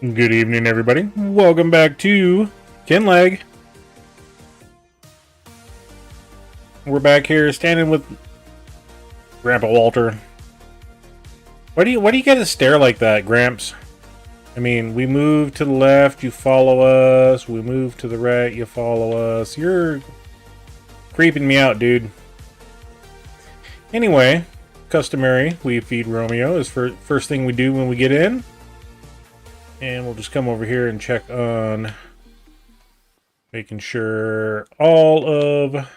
Good evening, everybody. Welcome back to Kinlaig. We're back here standing with Grandpa Walter. Why do you gotta stare like that, Gramps? I mean, we move to the left, you follow us. We move to the right, you follow us. You're creeping me out, dude. Anyway, customary, we feed Romeo is first thing we do when we get in. And we'll just come over here and check on making sure all of...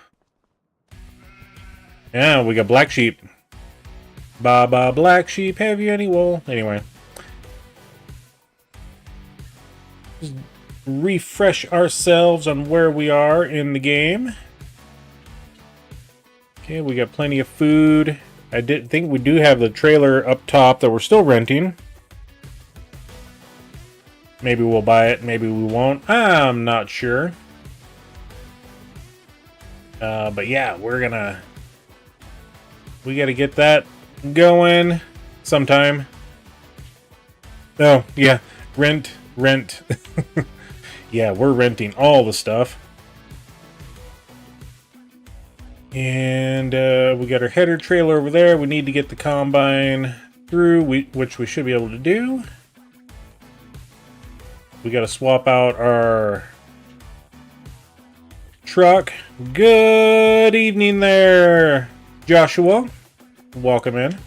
Yeah, we got black sheep. Baba black sheep, have you any wool? Anyway. Just refresh ourselves on where we are in the game. Okay, we got plenty of food. I did think we do have the trailer up top that we're still renting. Maybe we'll buy it, maybe we won't. I'm not sure. But yeah, we gotta get that going sometime. Oh, yeah. Rent. Yeah, we're renting all the stuff. And we got our header trailer over there. We need to get the combine through, which we should be able to do. We got to swap out our truck. Good evening there, Joshua. Welcome in.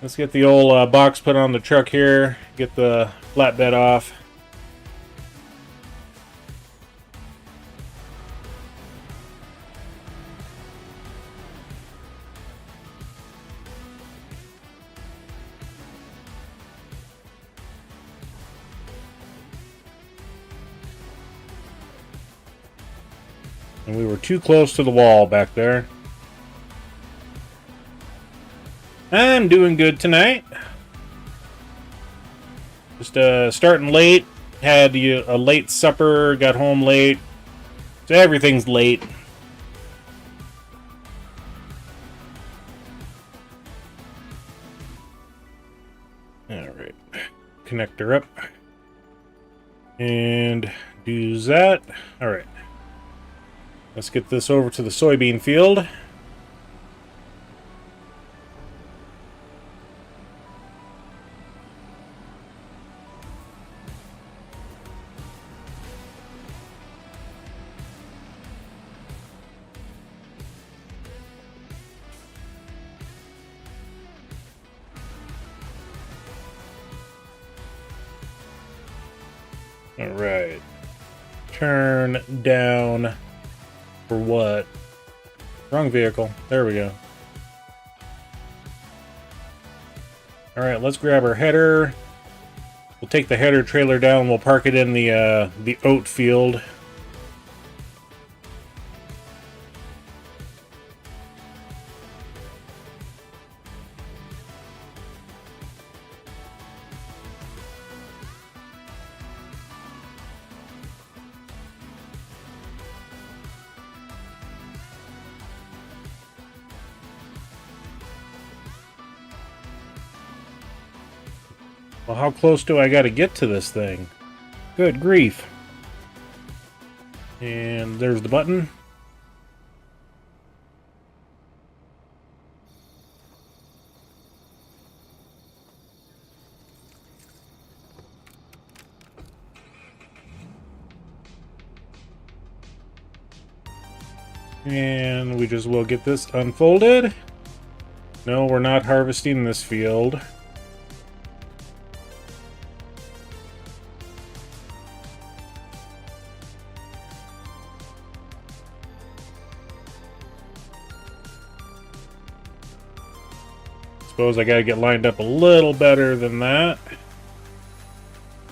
Let's get the old box put on the truck here. Get the flatbed off. And we were too close to the wall back there. I'm doing good tonight. Just starting late. Had a late supper. Got home late. So everything's late. Alright. Connector up. And do that. Alright. Let's get this over to the soybean field. Alright. Turn down... For what? Wrong vehicle. There we go. Alright, let's grab our header. We'll take the header trailer down. We'll park it in the oat field. Well, how close do I got to get to this thing? Good grief. And there's the button. And we just will get this unfolded. No, we're not harvesting this field. Suppose I gotta get lined up a little better than that.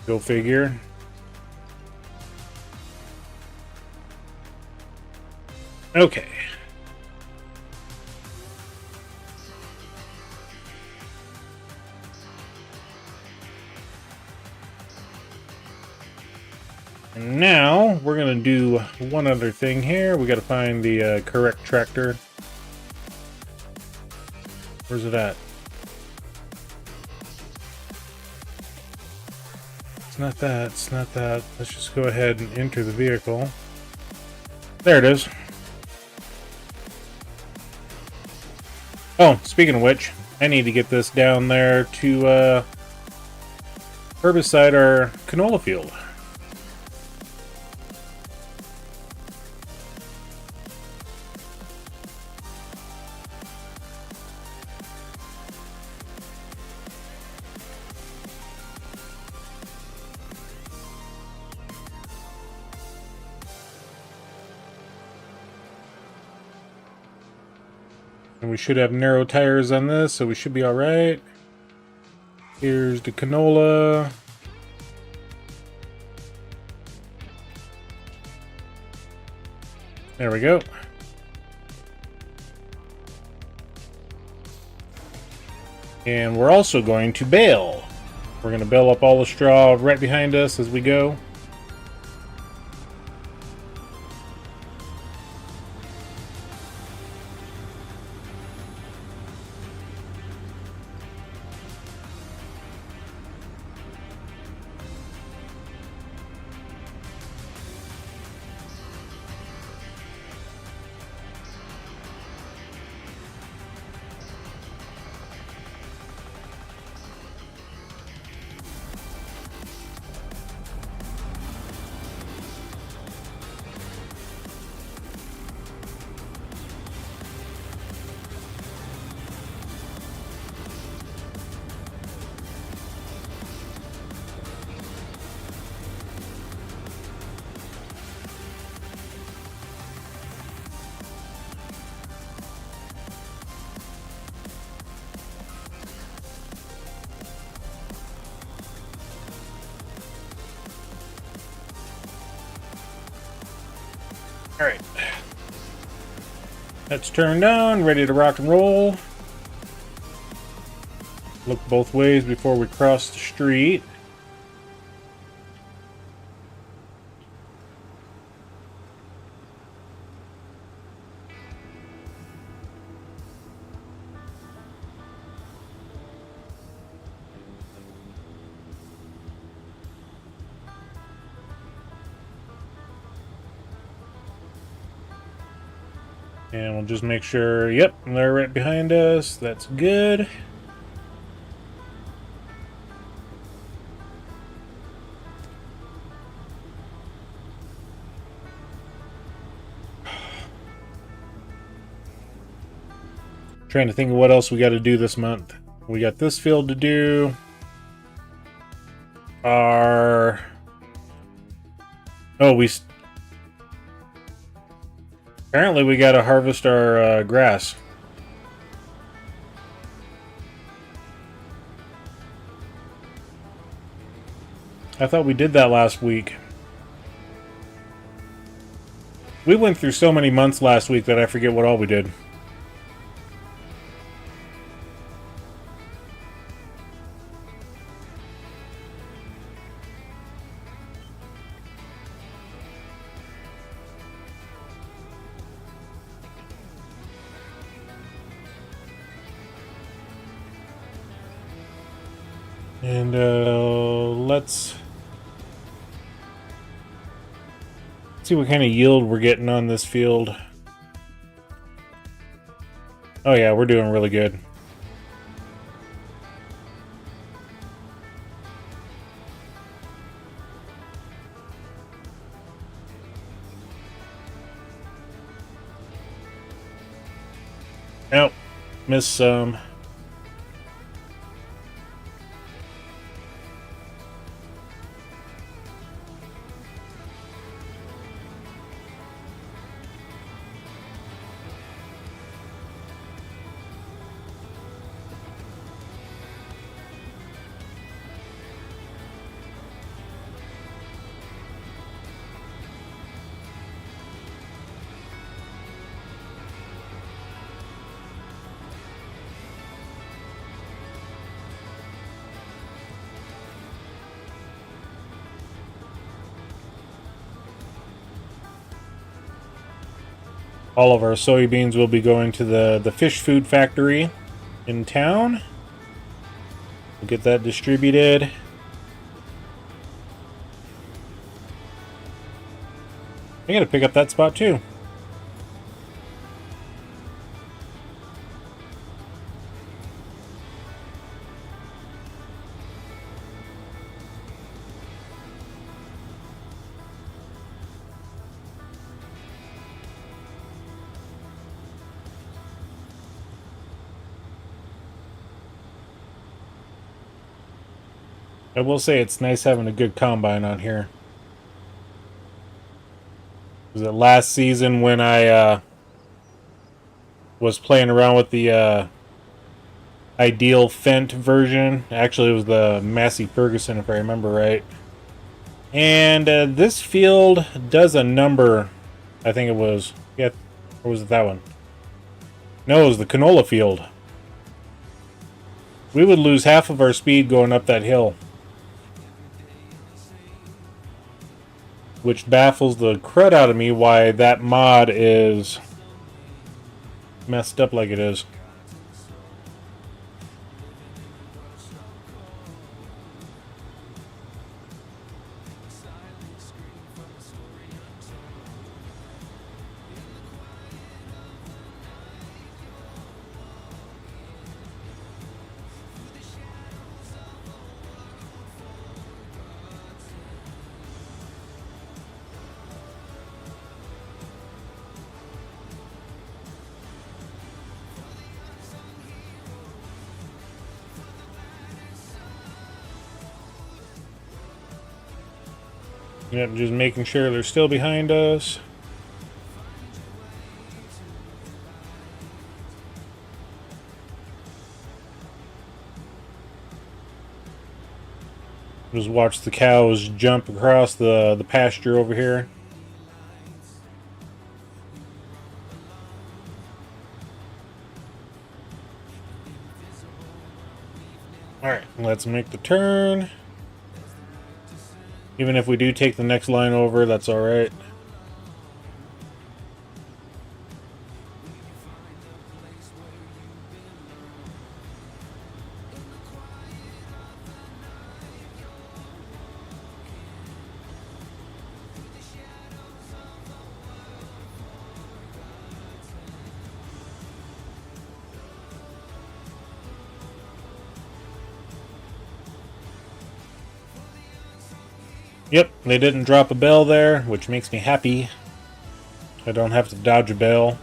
Go figure. Okay. And now we're going to do one other thing here. We got to find the correct tractor. Where's it at? It's not that. It's not that. Let's just go ahead and enter the vehicle. There it is. Oh, speaking of which, I need to get this down there to herbicide our canola field. And we should have narrow tires on this, so we should be alright. Here's the canola. There we go. And we're also going to bale. We're going to bale up all the straw right behind us as we go. Alright. That's turned on, ready to rock and roll. Look both ways before we cross the street. And we'll just make sure, yep, they're right behind us. That's good. Trying to think of what else we got to do this month. We got this field to do. Oh, apparently we got to harvest our grass. I thought we did that last week. We went through so many months last week that I forget what all we did. And let's see what kind of yield we're getting on this field. Oh yeah, we're doing really good. Nope, missed some. All of our soybeans will be going to the fish food factory. in town. We'll get that distributed. I gotta pick up that spot too. I will say it's nice having a good combine on here. Was it last season when I was playing around with the Ideal Fendt version? Actually, it was the Massey Ferguson, if I remember right. And this field does a number. I think it was, yeah, or was it that one? No, it was the canola field. We would lose half of our speed going up that hill, which baffles the crud out of me why that mod is messed up like it is. Yep, just making sure they're still behind us. Just watch the cows jump across the pasture over here. Alright, let's make the turn. Even if we do take the next line over, that's alright. Yep, they didn't drop a bell there, which makes me happy. I don't have to dodge a bell.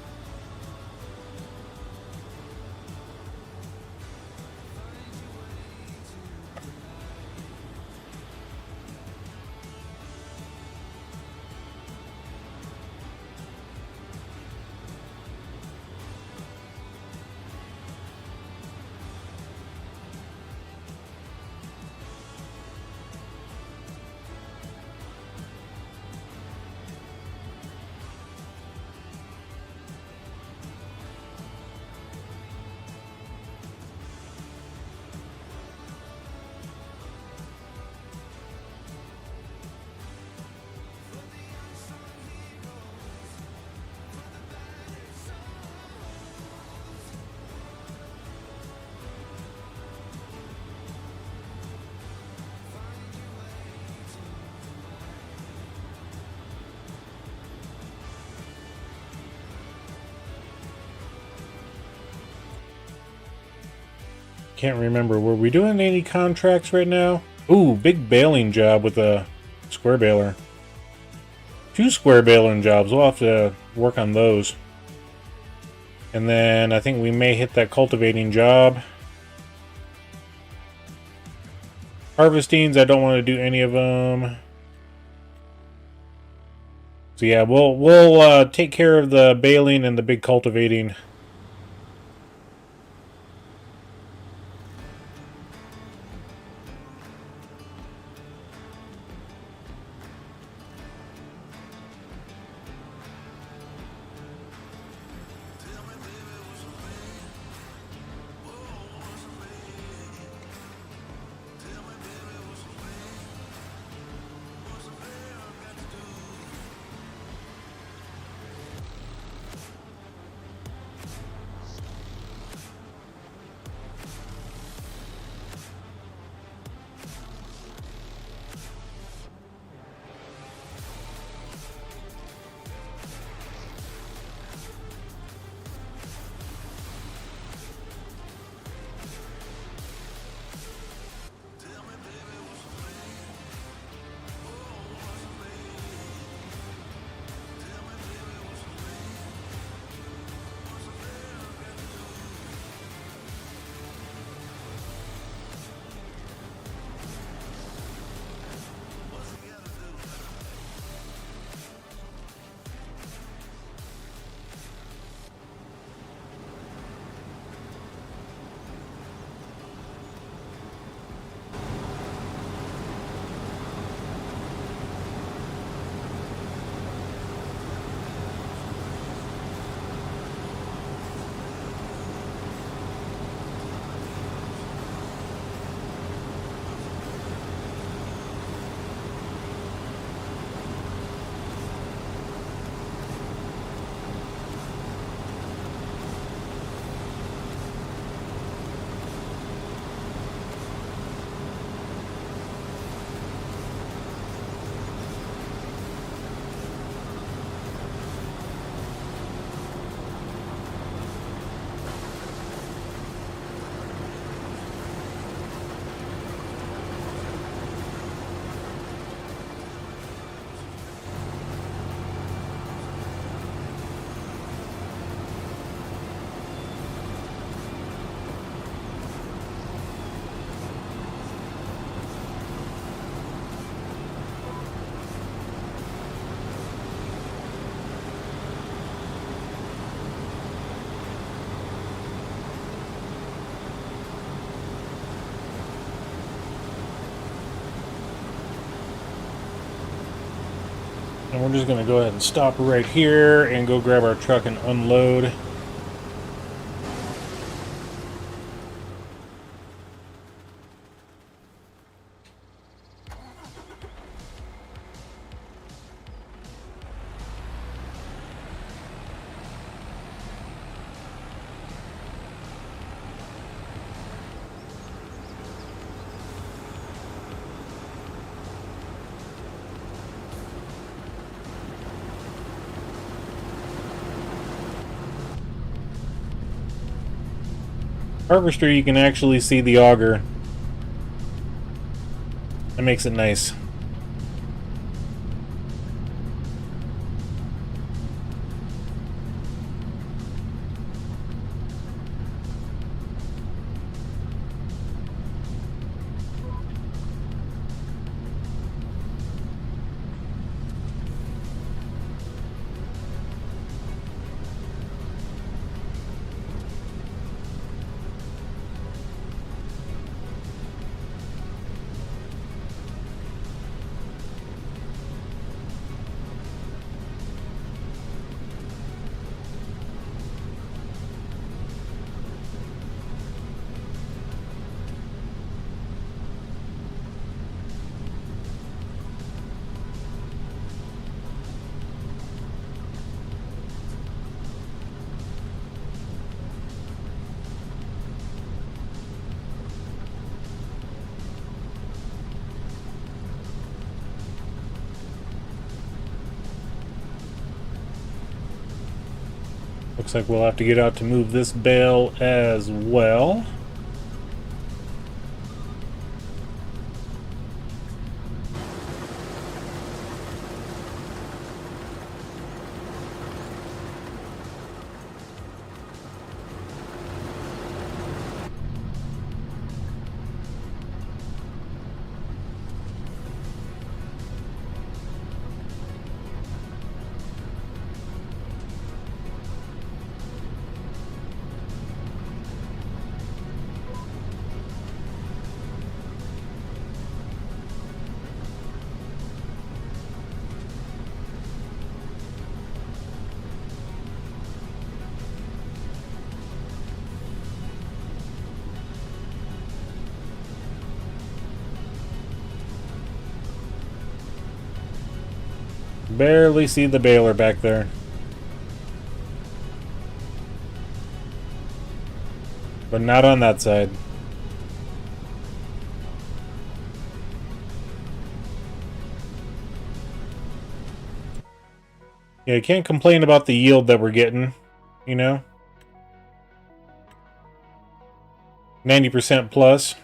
Can't remember. Were we doing any contracts right now? Ooh, big baling job with a square baler. 2 square baling jobs. We'll have to work on those. And then I think we may hit that cultivating job. Harvestings, I don't want to do any of them. So yeah, we'll take care of the baling and the big cultivating. And we're just going to go ahead and stop right here and go grab our truck and unload. Harvester, you can actually see the auger. That makes it nice. Looks like we'll have to get out to move this bale as well. Barely see the baler back there. But not on that side. Yeah, you can't complain about the yield that we're getting, you know? 90% plus.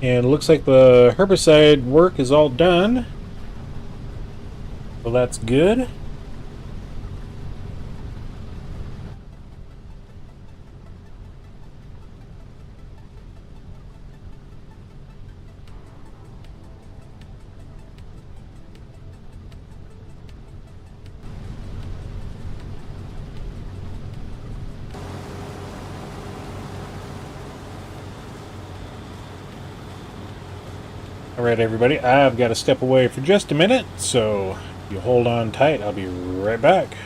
And it looks like the herbicide work is all done. So that's good. Alright everybody, I've got to step away for just a minute, so you hold on tight, I'll be right back.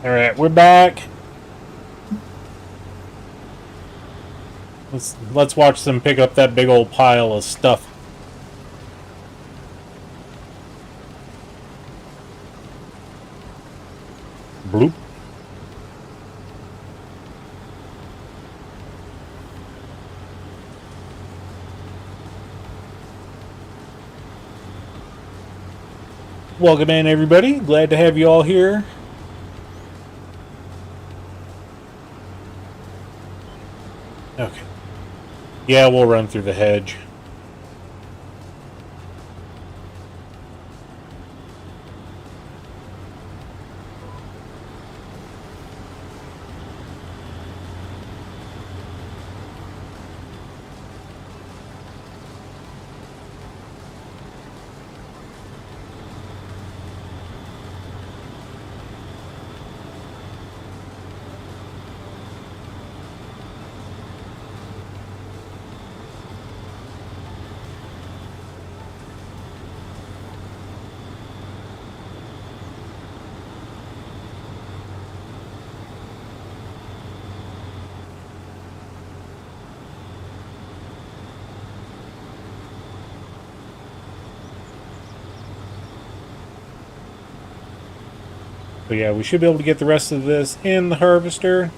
Alright, we're back. Let's watch them pick up that big old pile of stuff. Bloop. Welcome in, everybody. Glad to have you all here. Okay. Yeah, we'll run through the hedge. So yeah, we should be able to get the rest of this in the harvester.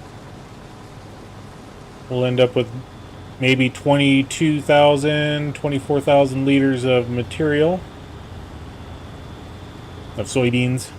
We'll end up with maybe 22,000, 24,000 liters of material. Of soybeans.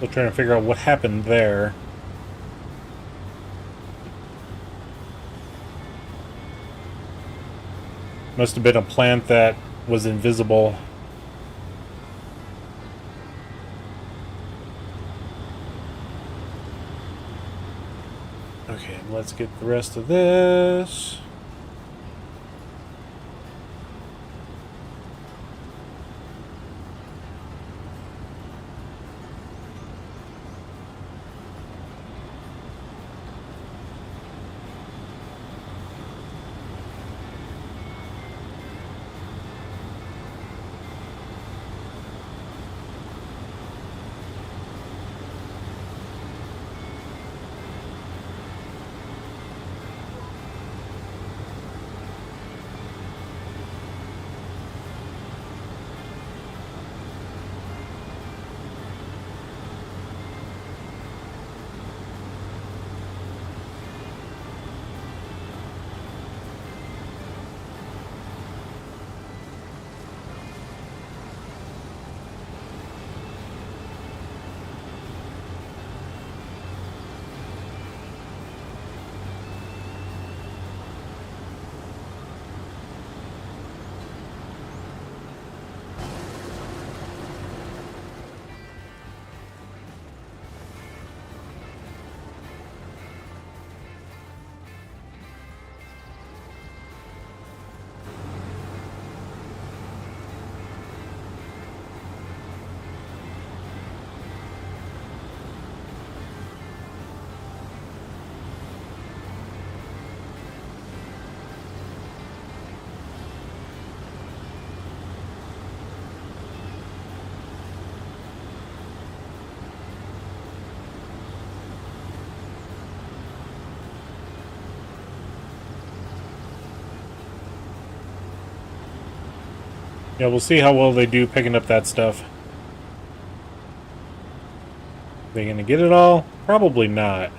Still trying to figure out what happened there. Must have been a plant that was invisible. Okay, let's get the rest of this. Yeah, we'll see how well they do picking up that stuff. They gonna get it all? Probably not.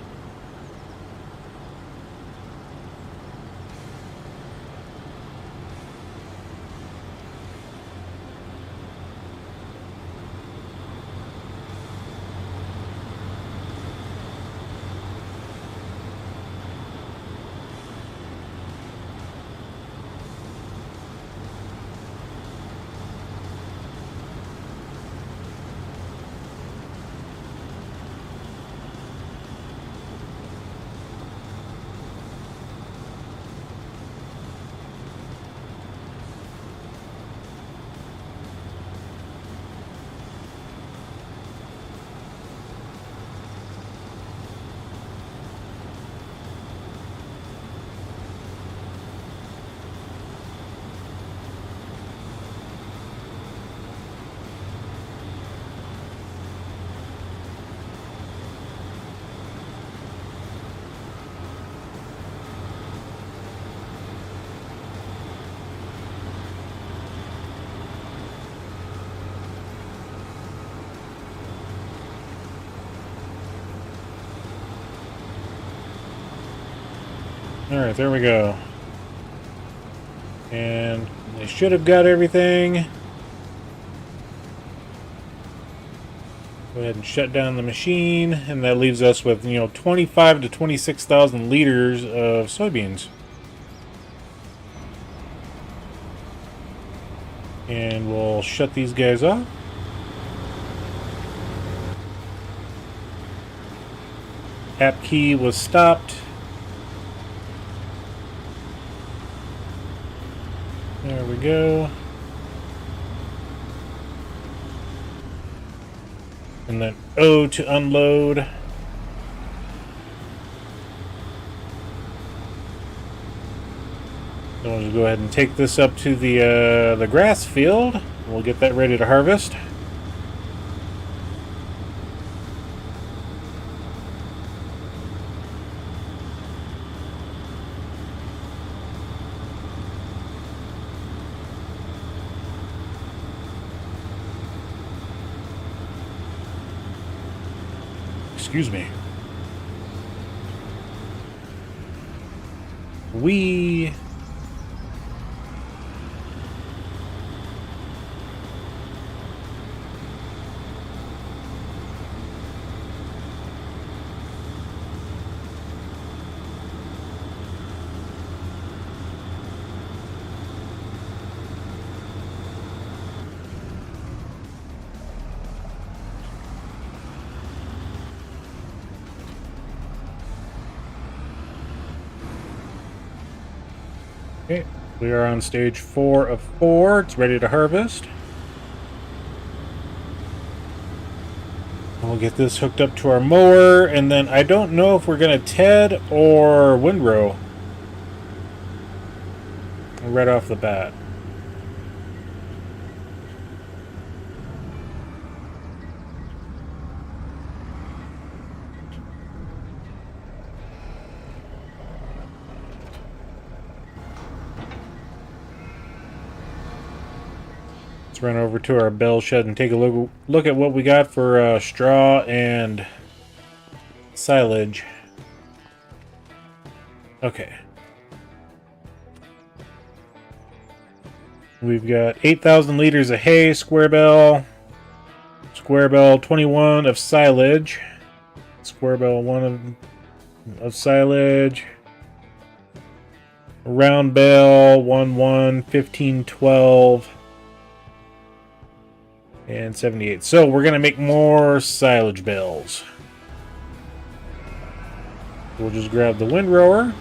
Alright, there we go. And they should have got everything. Go ahead and shut down the machine, and that leaves us with, 25 to 26,000 liters of soybeans. And we'll shut these guys off. App key was stopped. There we go. And then O to unload. Then we'll just go ahead and take this up to the grass field. We'll get that ready to harvest. Excuse me. Okay, we are on stage 4 of 4. It's ready to harvest. We'll get this hooked up to our mower, and then I don't know if we're going to TED or windrow right off the bat. Run over to our bale shed and take a look at what we got for straw and silage. Okay. We've got 8,000 liters of hay, square bale 21 of silage, square bale 1 of silage, round bale 15, 12. And 78. So we're going to make more silage bales. We'll just grab the windrower.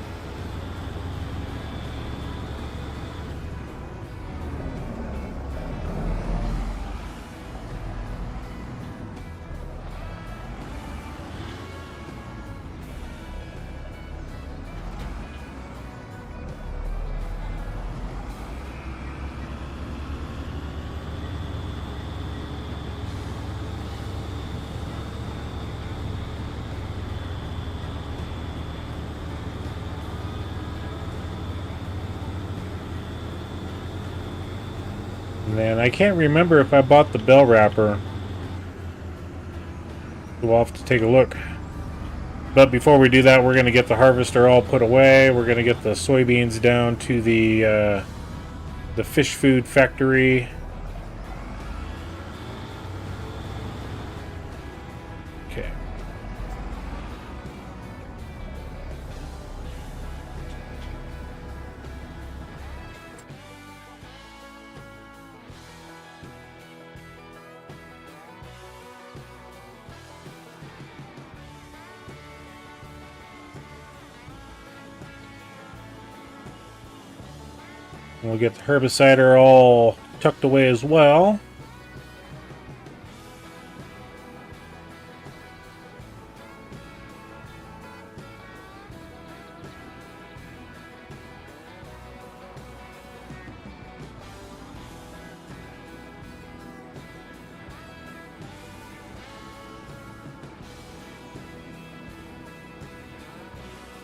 Man, I can't remember if I bought the bell wrapper. We'll have to take a look. But before we do that, we're going to get the harvester all put away. We're going to get the soybeans down to the fish food factory. Okay. We'll get the herbicider all tucked away as well.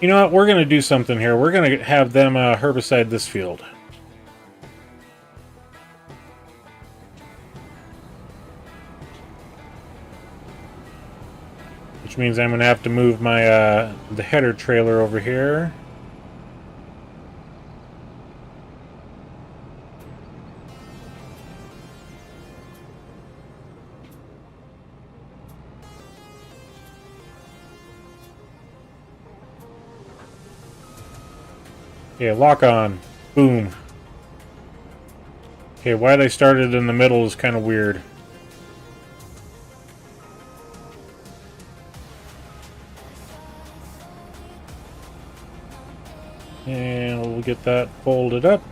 You know what? We're going to do something here. We're going to have them herbicide this field. Which means I'm going to have to move my the header trailer over here. Okay, lock on. Boom. Okay, why they started in the middle is kind of weird. And we'll get that folded up.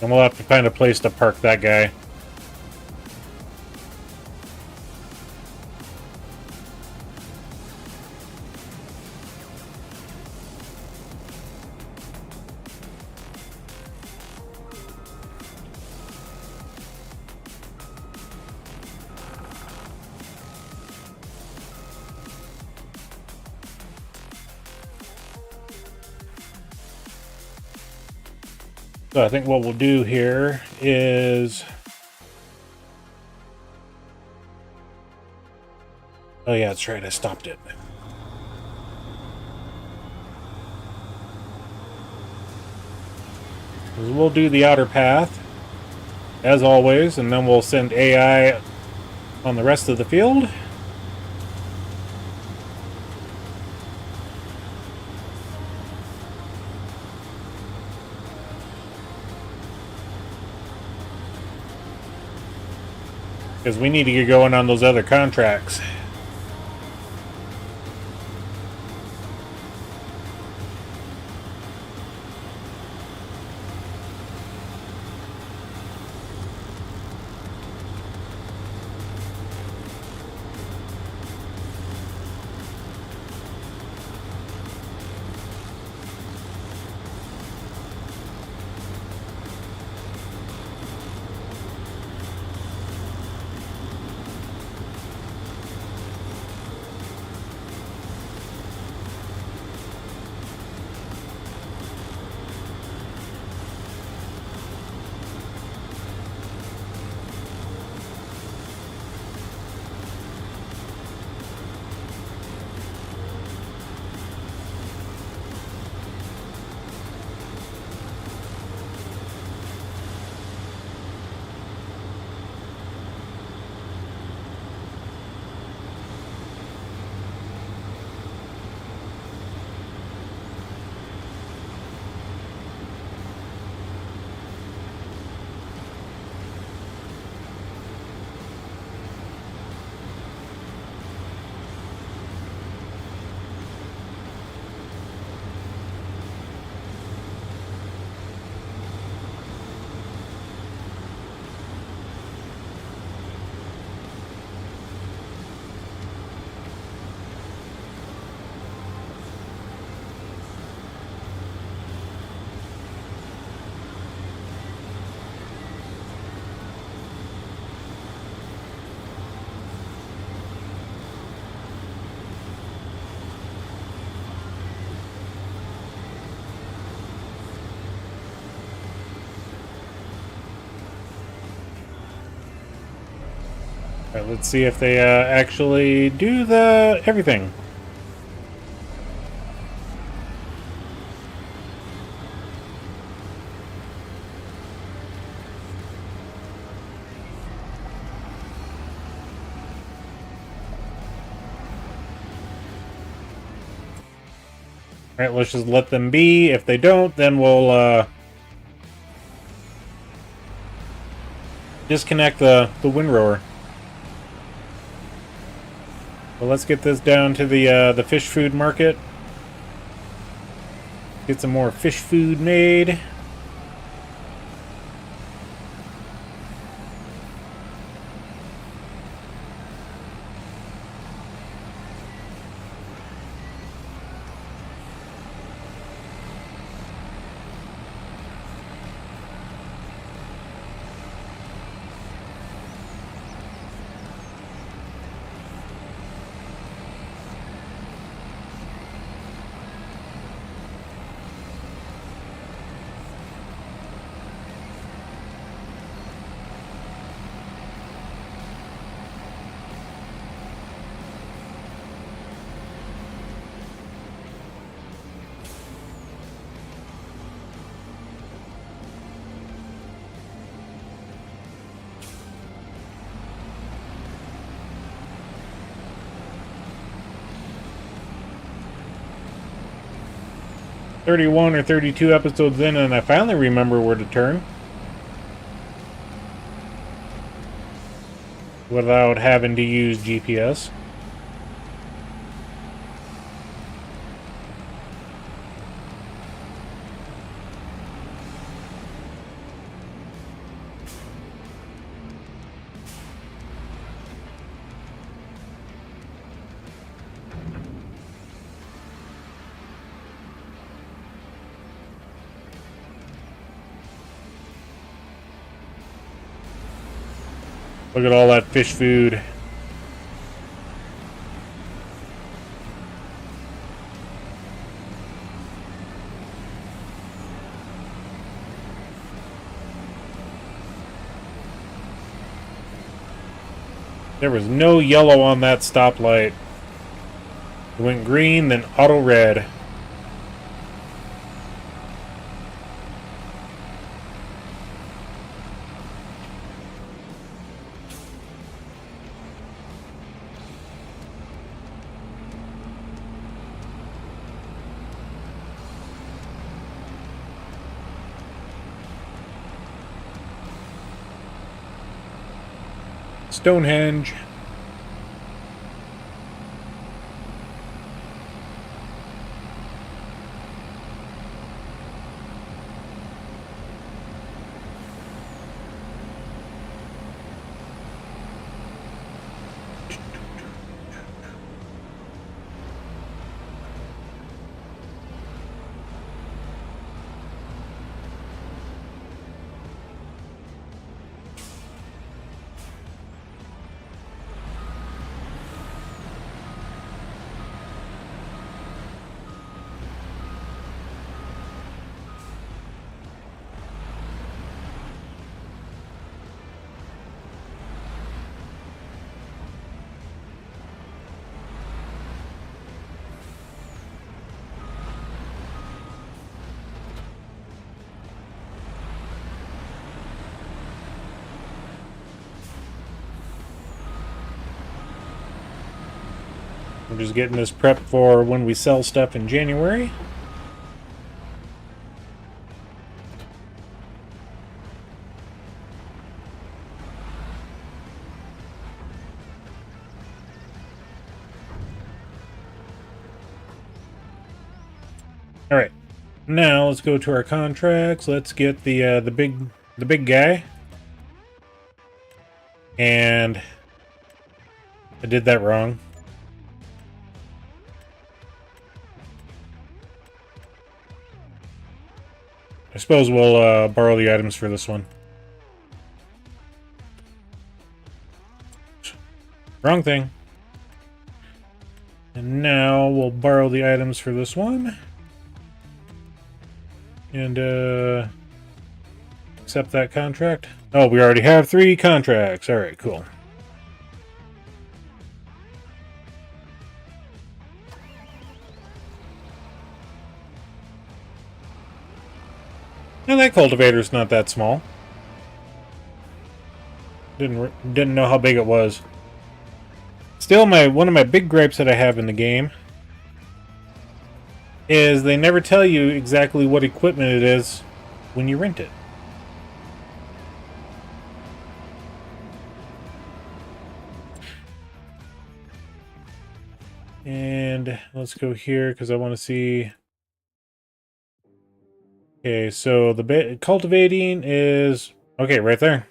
And we'll have to find a place to park that guy. So I think what we'll do here is... Oh yeah, that's right, I stopped it. We'll do the outer path, as always, and then we'll send AI on the rest of the field. Because we need to get going on those other contracts. Alright, let's see if they actually do the everything. Alright, let's just let them be. If they don't, then we'll disconnect the windrower. Well, let's get this down to the fish food market. Get some more fish food made. 31 or 32 episodes in, and I finally remember where to turn without having to use GPS. Look at all that fish food. There was no yellow on that stoplight. It went green, then auto red. Stonehenge. I'm just getting this prepped for when we sell stuff in January. All right, now let's go to our contracts. Let's get the big guy. And I did that wrong. I suppose we'll borrow the items for this one. Wrong thing. And now we'll borrow the items for this one. And accept that contract. Oh, we already have 3 contracts. All right, cool. And that cultivator's not that small. Didn't know how big it was. Still, one of my big gripes that I have in the game is they never tell you exactly what equipment it is when you rent it. And let's go here because I want to see. Okay, so the cultivating is okay right there.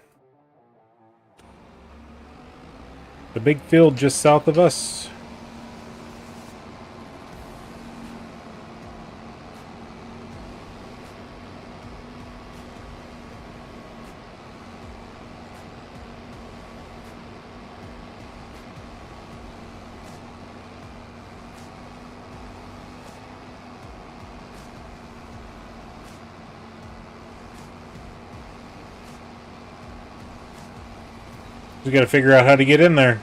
The big field just south of us. We got to figure out how to get in there.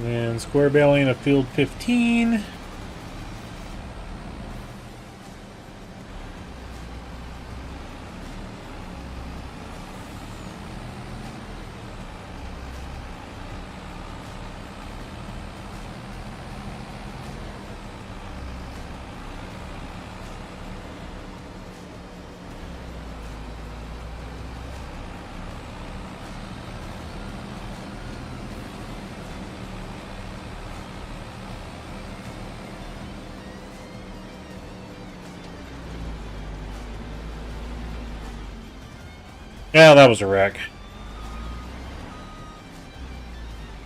And square baling of field 15. Yeah, that was a wreck.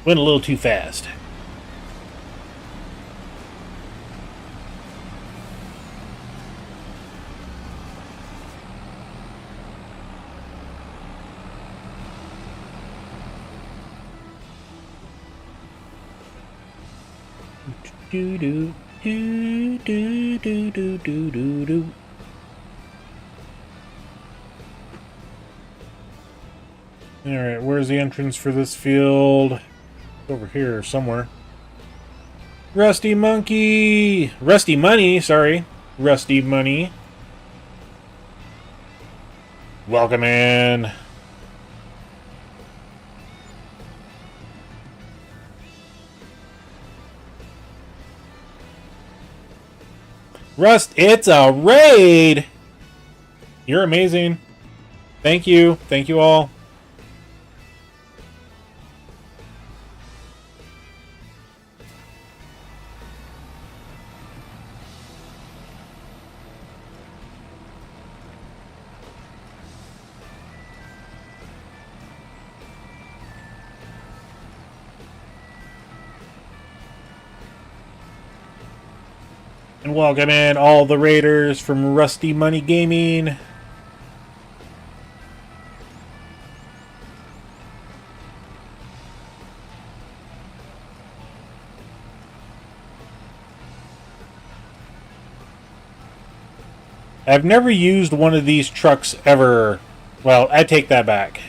Went a little too fast. Do do do do do do do do do. Alright, where's the entrance for this field? It's over here somewhere. Rusty Monkey! Rusty Money, sorry. Rusty Money. Welcome in. Rust, it's a raid! You're amazing. Thank you. Thank you all. And welcome in all the raiders from Rusty Money Gaming. I've never used one of these trucks ever. Well, I take that back.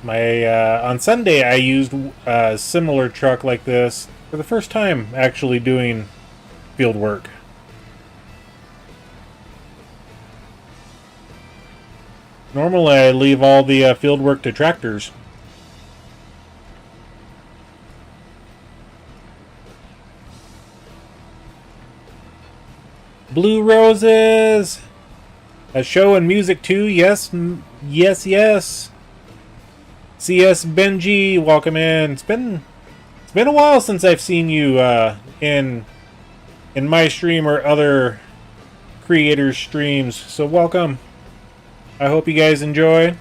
On Sunday I used a similar truck like this for the first time actually doing field work. Normally I leave all the field work to tractors. Blue Roses! A show and music too, yes, yes, yes. CS Benji, welcome in. It's been a while since I've seen you in my stream or other creators' streams, so welcome. I hope you guys enjoy.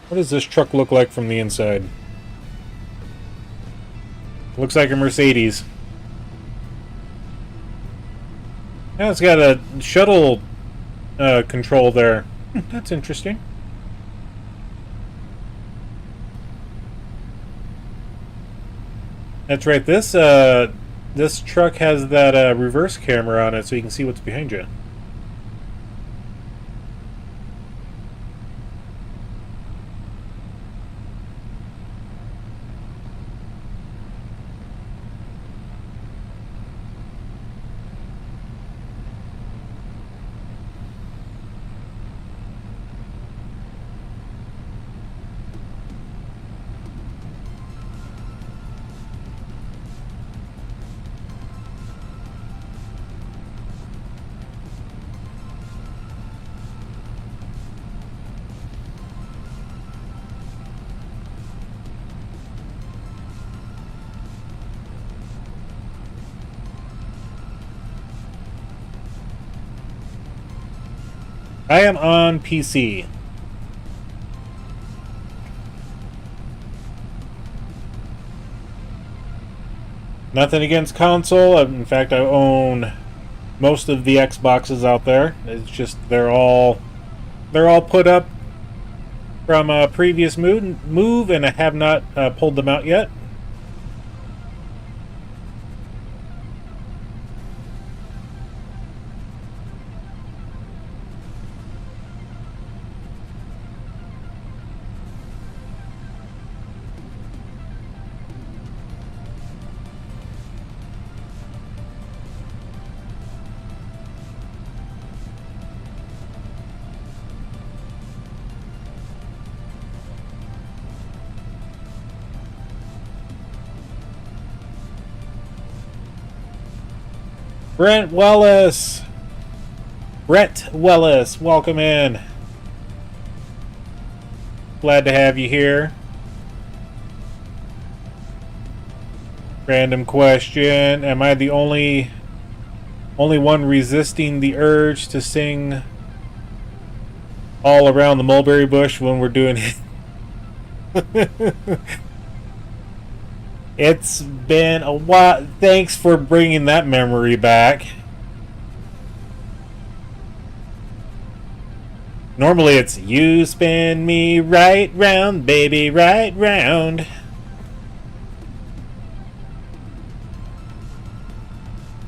What does this truck look like from the inside? Looks like a Mercedes. Yeah, it's got a shuttle control there. That's interesting. That's right. This truck has that reverse camera on it, so you can see what's behind you. I am on PC. Nothing against console. In fact, I own most of the Xboxes out there. It's just they're all put up from a previous move, and I have not pulled them out yet. Brett Wellis, welcome in. Glad to have you here. Random question: am I the only one resisting the urge to sing "All Around the Mulberry Bush" when we're doing it? It's been a while. Thanks for bringing that memory back. Normally it's "You spin me right round, baby, right round."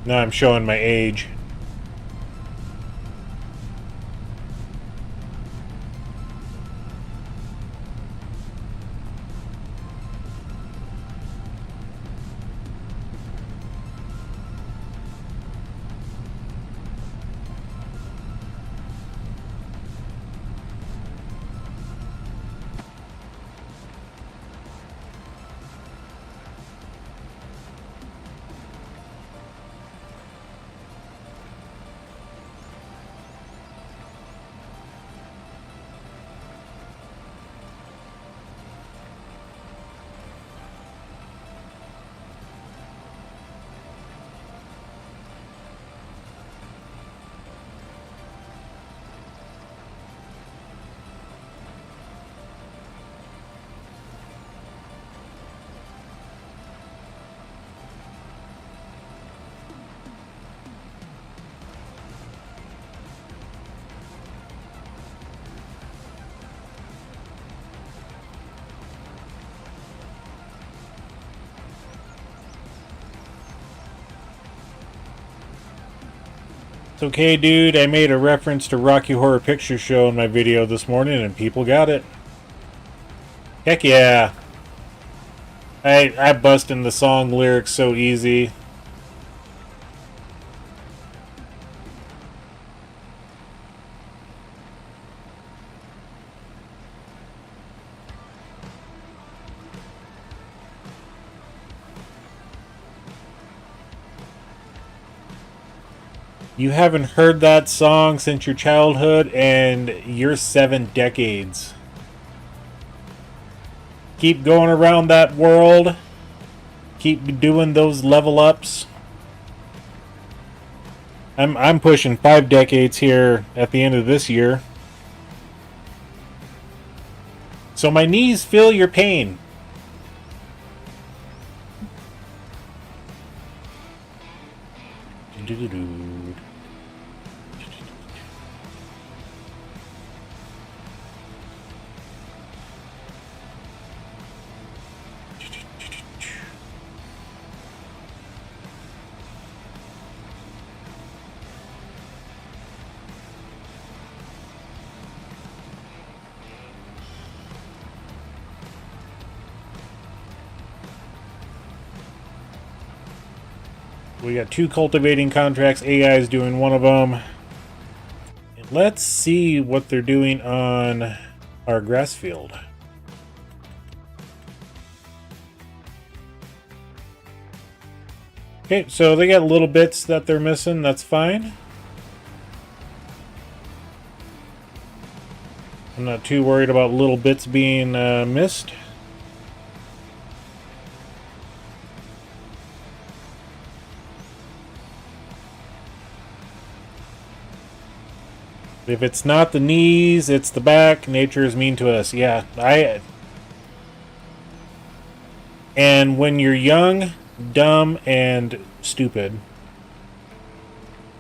Now I'm showing my age. It's okay, dude. I made a reference to Rocky Horror Picture Show in my video this morning, and people got it. Heck yeah. I bust in the song lyrics so easy. You haven't heard that song since your childhood, and you're 7 decades. Keep going around that world. Keep doing those level ups. I'm pushing 5 decades here at the end of this year. So my knees feel your pain. We got 2 cultivating contracts. AI is doing one of them. Let's see what they're doing on our grass field. Okay, so they got little bits that they're missing. That's fine. I'm not too worried about little bits being missed. If it's not the knees, it's the back. Nature is mean to us. Yeah, and when you're young, dumb, and stupid,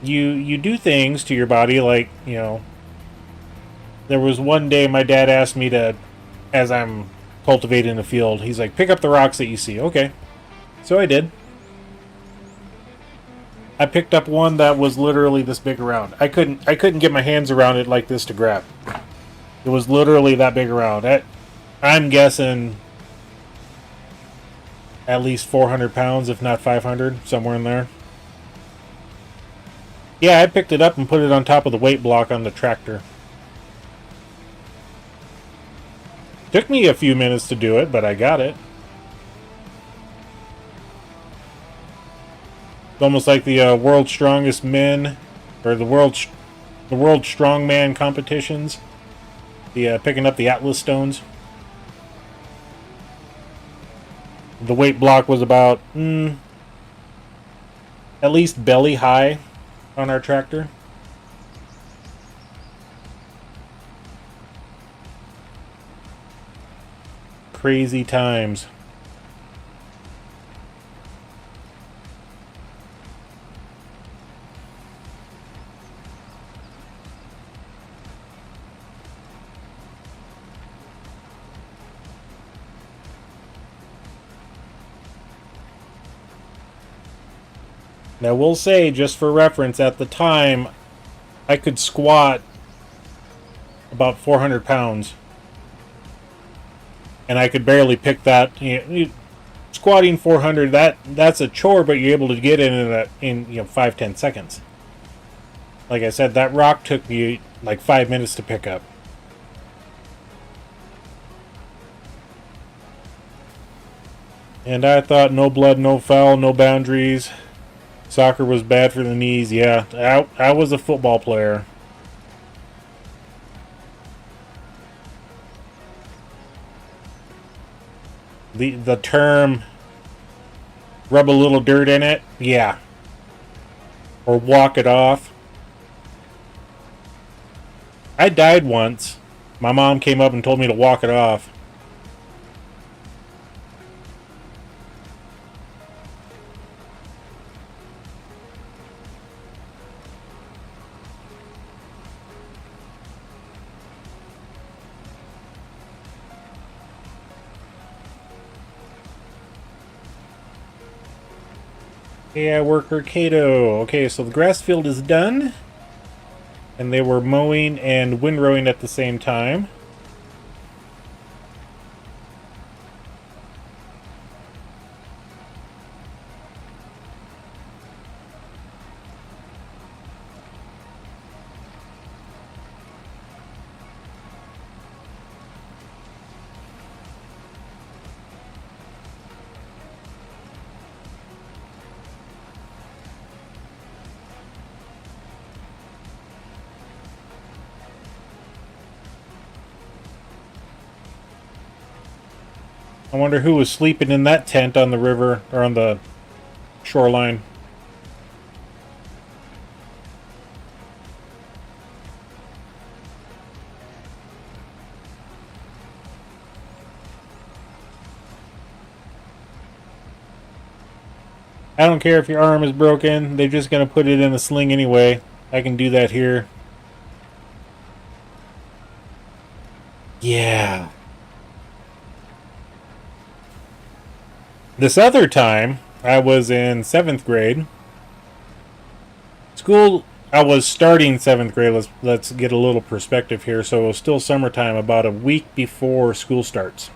you do things to your body like, you know, there was one day my dad asked me to as I'm cultivating the field. He's like, pick up the rocks that you see. Okay. So I did. I picked up one that was literally this big around. I couldn't get my hands around it like this to grab. It was literally that big around. I'm guessing at least 400 pounds, if not 500, somewhere in there. Yeah, I picked it up and put it on top of the weight block on the tractor. Took me a few minutes to do it, but I got it. It's almost like the World's Strongest Men, or the World Strongman competitions. The picking up the Atlas stones. The weight block was about at least belly high on our tractor. Crazy times. Now, we'll say, just for reference, at the time, I could squat about 400 pounds. And I could barely pick that. Squatting 400, that's a chore, but you're able to get in 5-10 seconds. Like I said, that rock took me like 5 minutes to pick up. And I thought no blood, no foul, no boundaries. Soccer was bad for the knees. Yeah, I was a football player. The term rub a little dirt in it, yeah. Or walk it off. I died once. My mom came up and told me to walk it off. Yeah, worker Kato. Okay, so the grass field is done. And they were mowing and windrowing at the same time. I wonder who was sleeping in that tent on the river, or on the shoreline. I don't care if your arm is broken, they're just going to put it in a sling anyway. I can do that here. Yeah. This other time, I was in 7th grade. School, I was starting 7th grade. Let's get a little perspective here. So it was still summertime, about a week before school starts.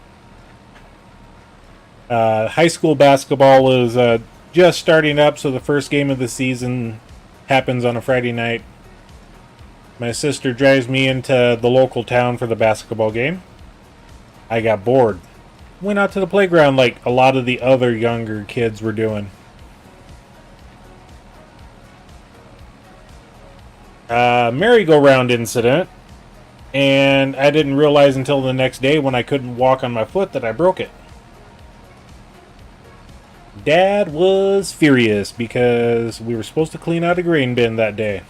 High school basketball is just starting up, so the first game of the season happens on a Friday night. My sister drives me into the local town for the basketball game. I got bored. Went out to the playground like a lot of the other younger kids were doing. Merry-go-round incident, and I didn't realize until the next day when I couldn't walk on my foot that I broke it. Dad was furious because we were supposed to clean out a grain bin that day.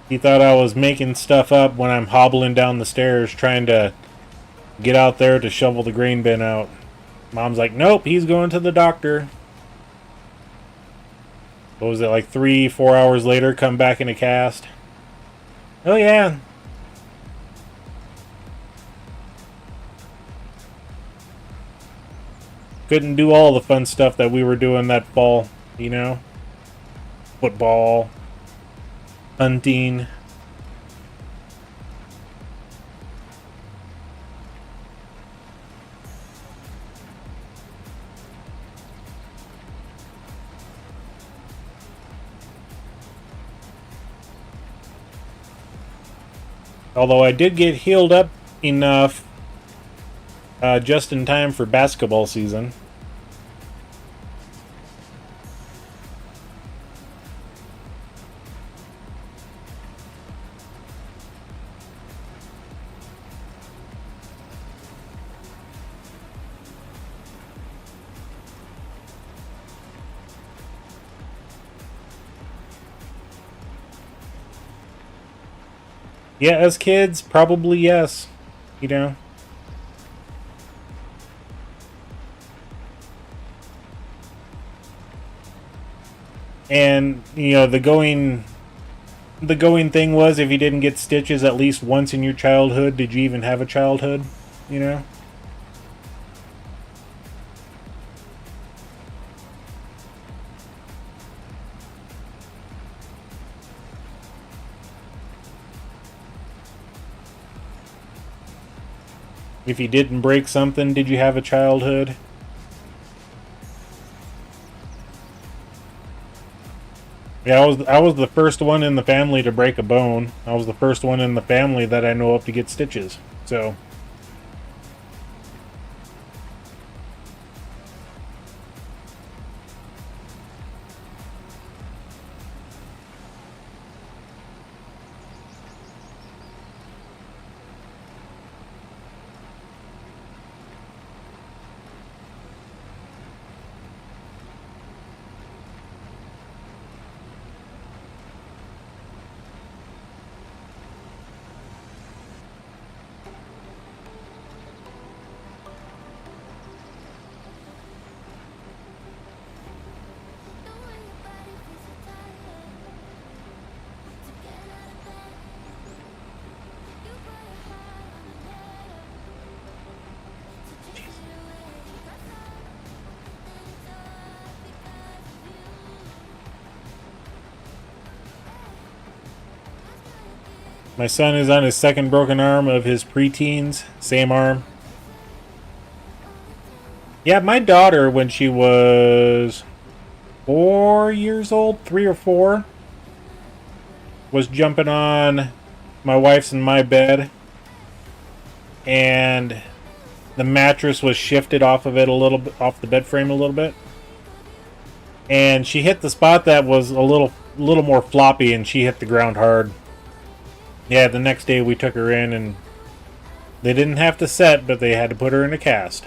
He thought I was making stuff up when I'm hobbling down the stairs trying to get out there to shovel the grain bin out. Mom's like, nope, he's going to the doctor. What was it, like 3-4 hours later, come back in a cast? Oh yeah. Couldn't do all the fun stuff that we were doing that fall, you know? Football, hunting. Although I did get healed up enough just in time for basketball season. Yeah, as kids, probably yes. You know? And, you know, the going thing was, if you didn't get stitches at least once in your childhood, did you even have a childhood? You know? If you didn't break something, did you have a childhood? Yeah, I was the first one in the family to break a bone. I was the first one in the family that I know of to get stitches. So my son is on his second broken arm of his preteens. Same arm. Yeah, my daughter, when she was 4 years old, 3 or 4, was jumping on my wife's and my bed, and the mattress was shifted off of it a little bit, off the bed frame a little bit, and she hit the spot that was a little more floppy, and she hit the ground hard. Yeah, the next day we took her in, and they didn't have to set, but they had to put her in a cast.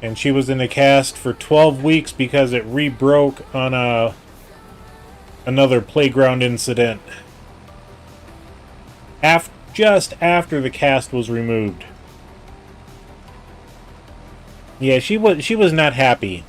And she was in a cast for 12 weeks because it re-broke on another playground incident. Just after the cast was removed. Yeah, she was not happy.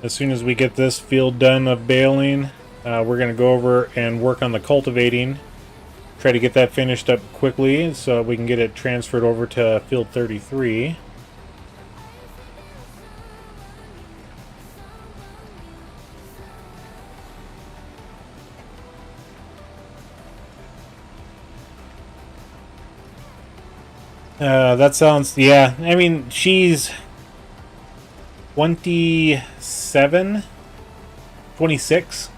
As soon as we get this field done of baling, we're going to go over and work on the cultivating. Try to get that finished up quickly so we can get it transferred over to field 33. That sounds, yeah, I mean, she's 27, 26.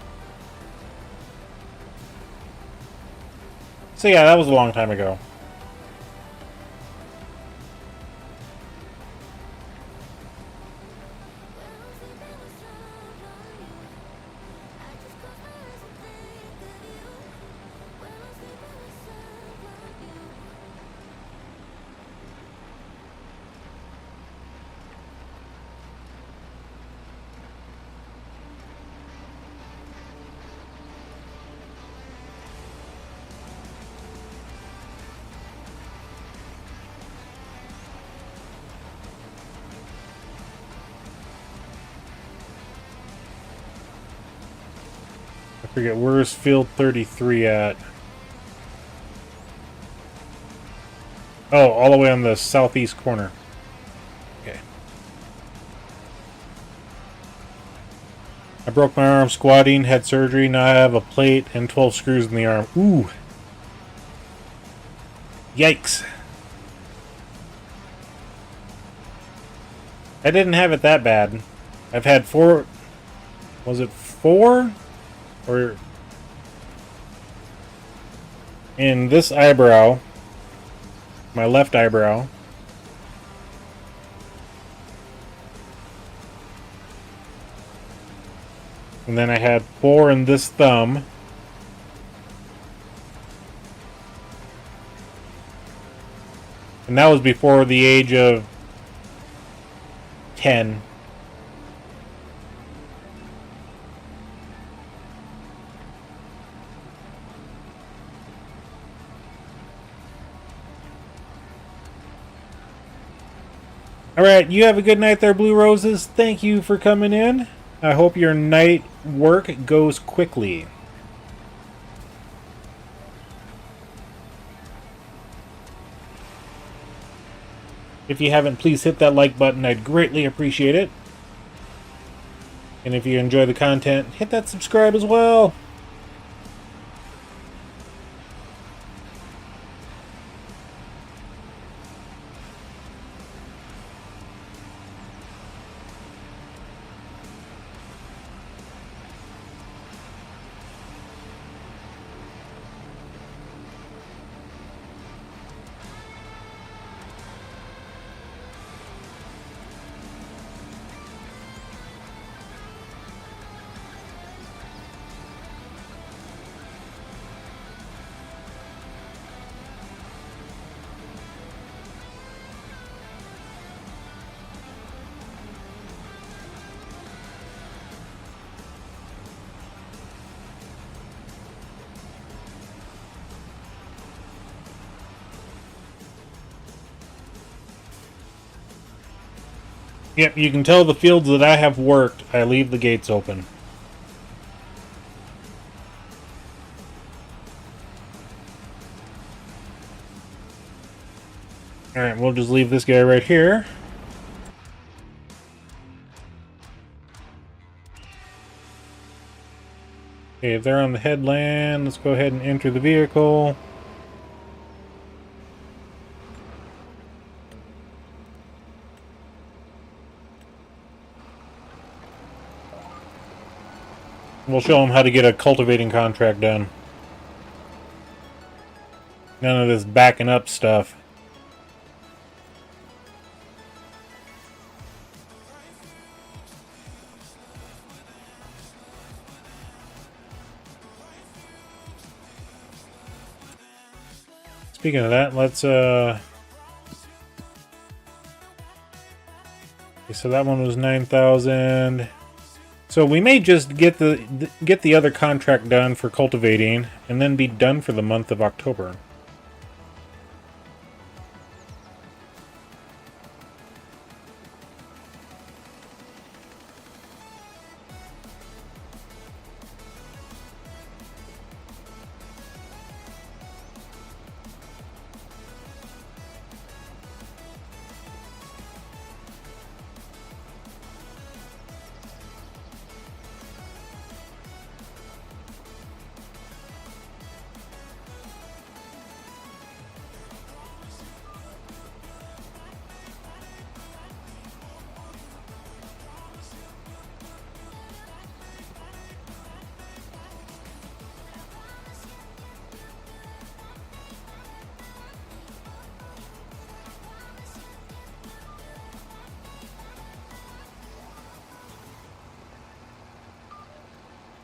So yeah, that was a long time ago. Forget, where's field 33 at? Oh, all the way on the southeast corner. Okay. I broke my arm squatting, had surgery, now I have a plate and 12 screws in the arm. Ooh. Yikes. I didn't have it that bad. I've had 4... Was it 4? Or... In this eyebrow. My left eyebrow. And then I had 4 in this thumb. And that was before the age of 10. Alright, you have a good night there, Blue Roses. Thank you for coming in. I hope your night work goes quickly. If you haven't, please hit that like button. I'd greatly appreciate it. And if you enjoy the content, hit that subscribe as well. Yep, you can tell the fields that I have worked, I leave the gates open. Alright, we'll just leave this guy right here. Okay, if they're on the headland, let's go ahead and enter the vehicle. We'll show them how to get a cultivating contract done. None of this backing up stuff. Speaking of that, let's okay, so that one was 9,000. So we may just get the other contract done for cultivating and then be done for the month of October.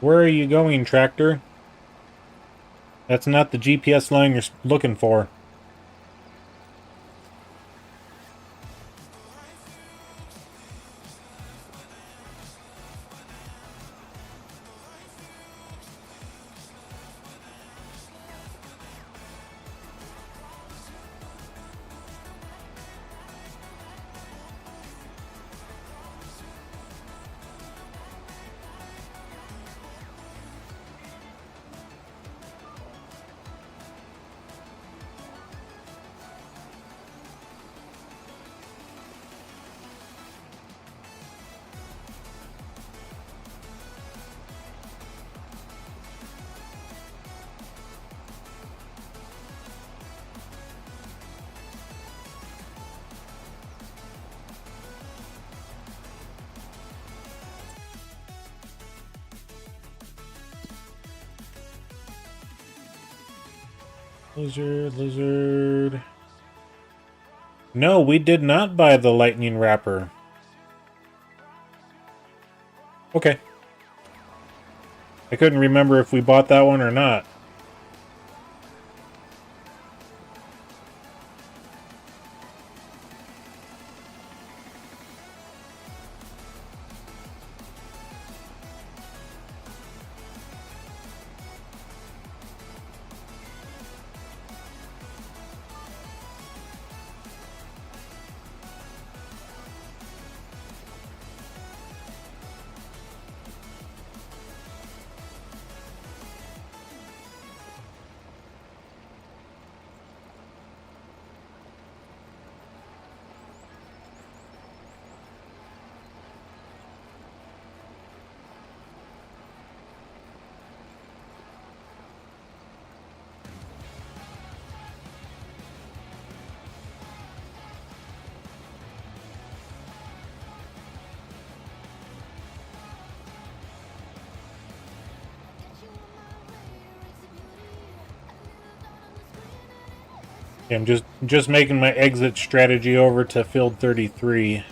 Where are you going, tractor? That's not the GPS line you're looking for. Lizard, lizard. No, we did not buy the lightning wrapper. Okay. I couldn't remember if we bought that one or not. I'm just making my exit strategy over to field 33.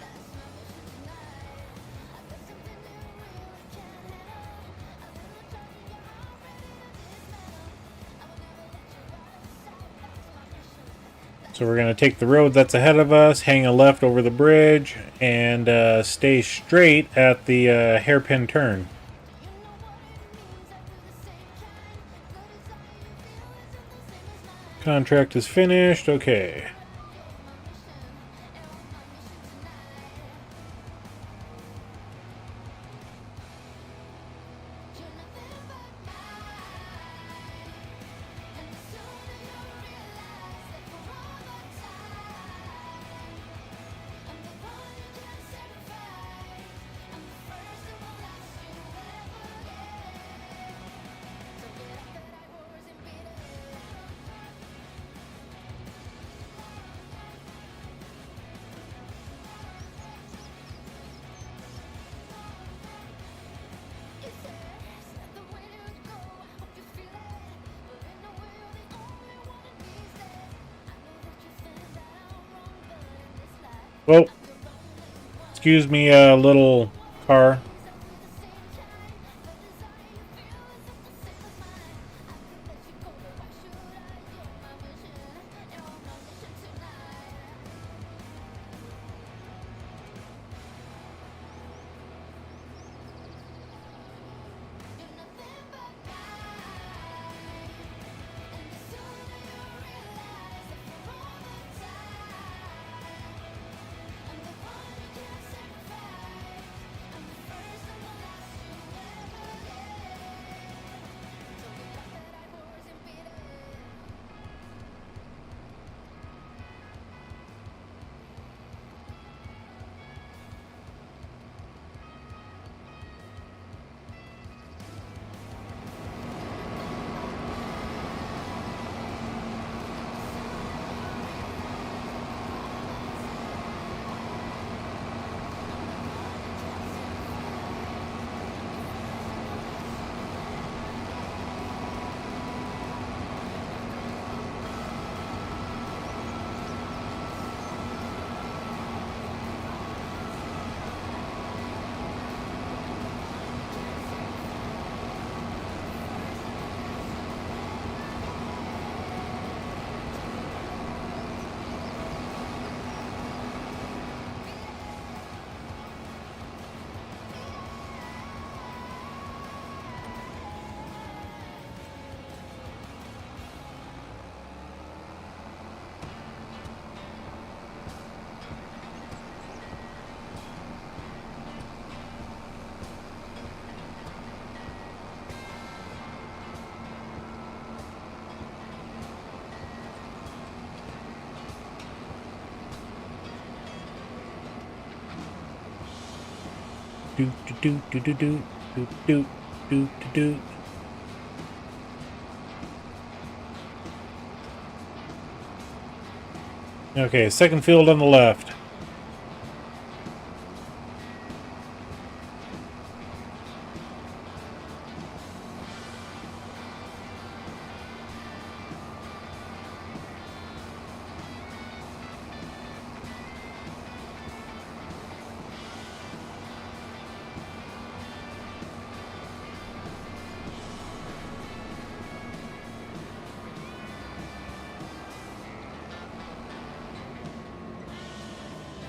So we're going to take the road that's ahead of us, hang a left over the bridge, and stay straight at the hairpin turn. Contract is finished. Okay. Well, excuse me, little car. Do do do do do do do do do do. Okay, second field on the left.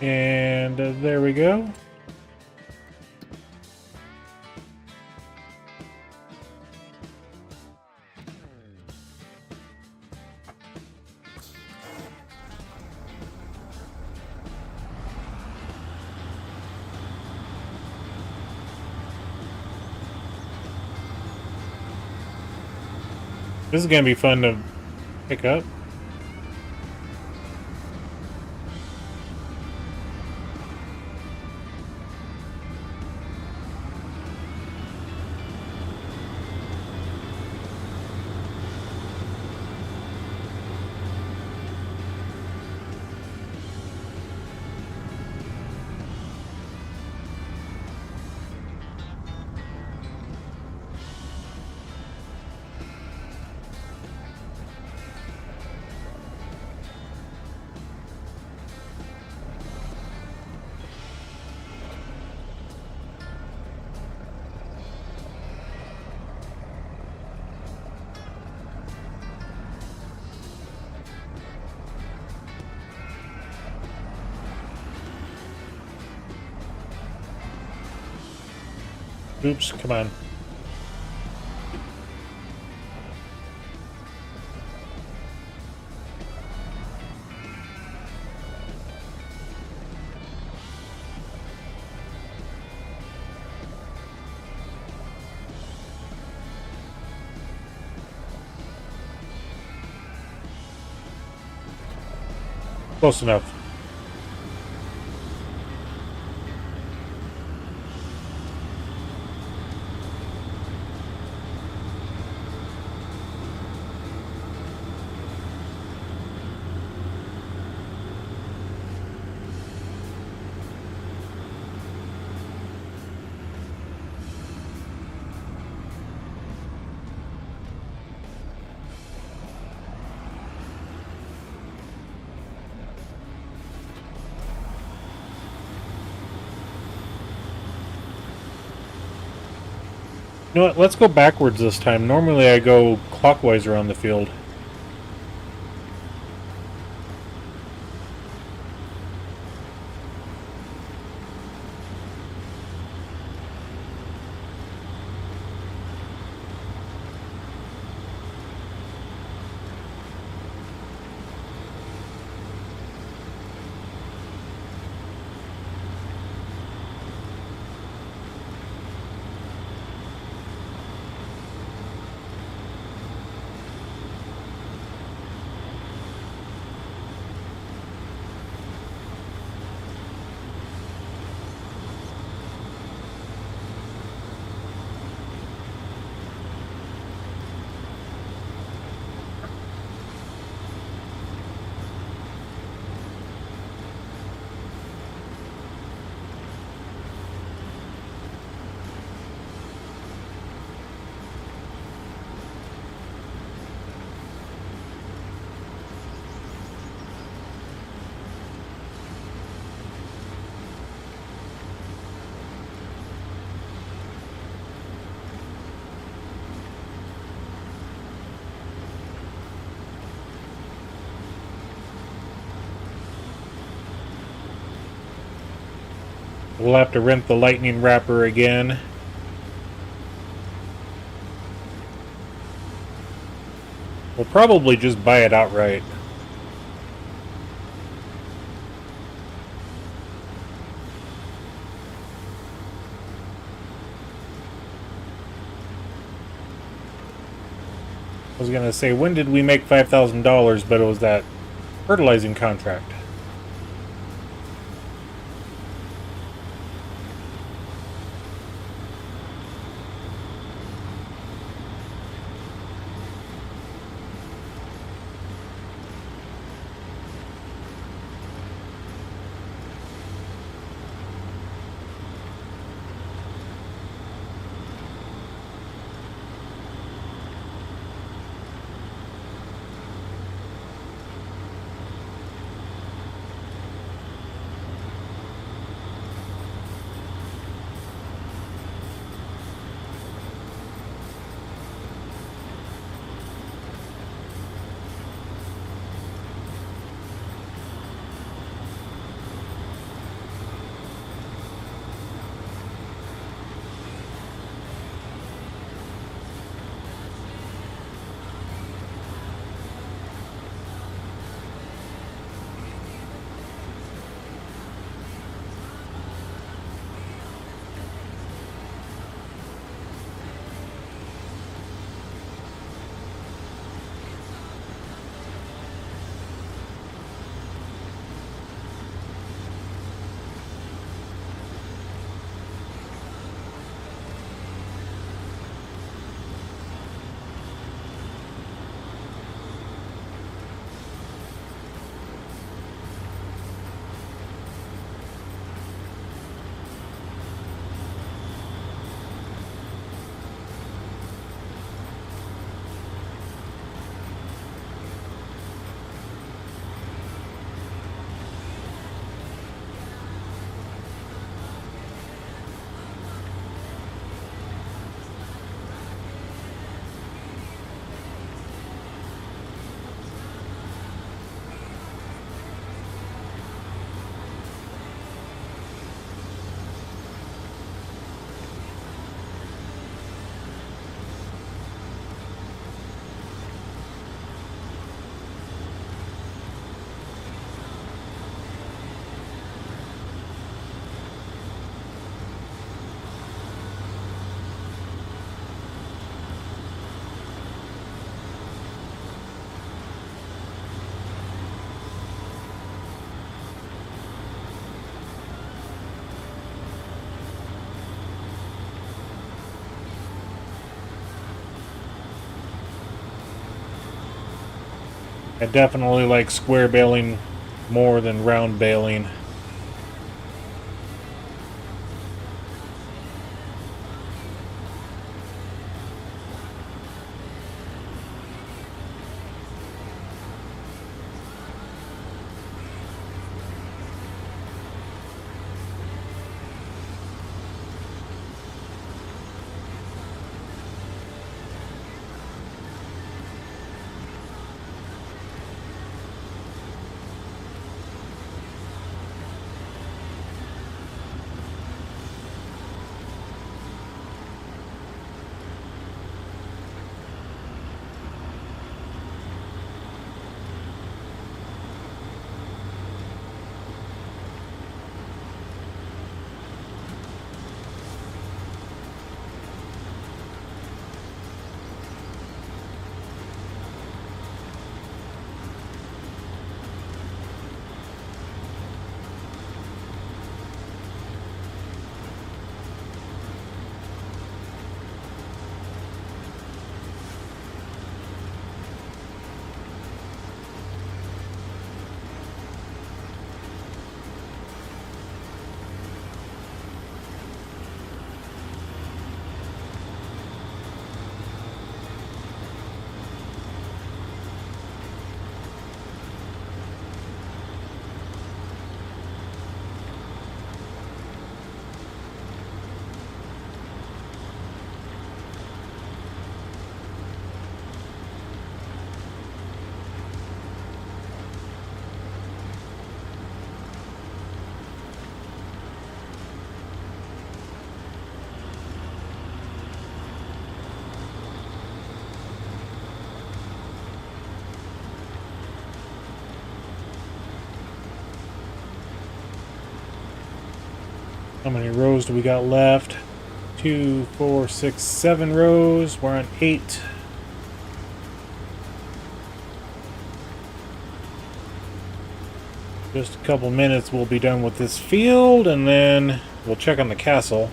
And there we go. This is going to be fun to pick up. Oops, come on. Close enough. You know what? Let's go backwards this time. Normally I go clockwise around the field. We'll have to rent the lightning wrapper again. We'll probably just buy it outright. I was gonna say, when did we make $5,000, but it was that fertilizing contract. I definitely like square baling more than round baling. How many rows do we got left? 2, 4, 6, 7 rows. We're on 8. Just a couple minutes, we'll be done with this field, and then we'll check on the castle.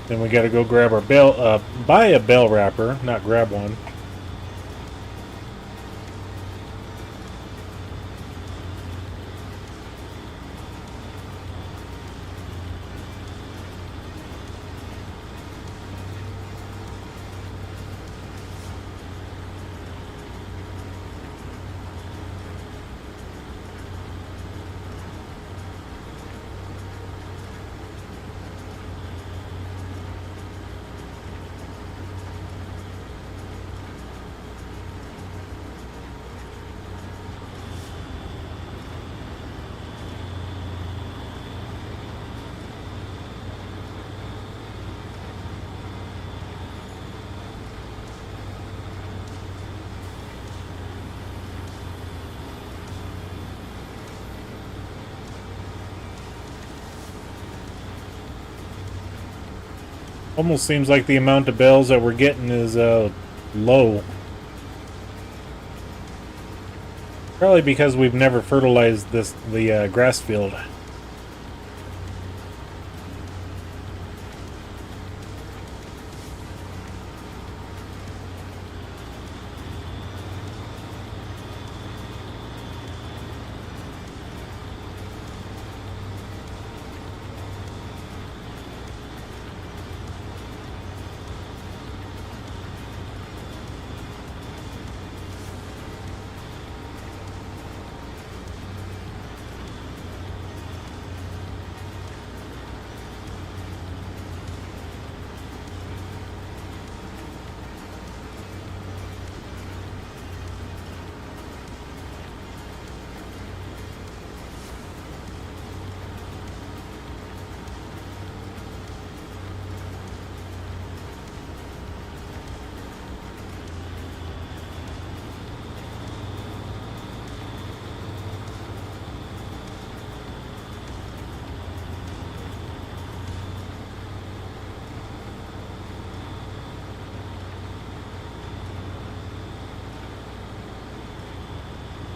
Then we got to go grab our bell, buy a bell wrapper, not grab one. Almost seems like the amount of bells that we're getting is low. Probably because we've never fertilized the grass field.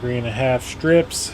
Three and a half strips.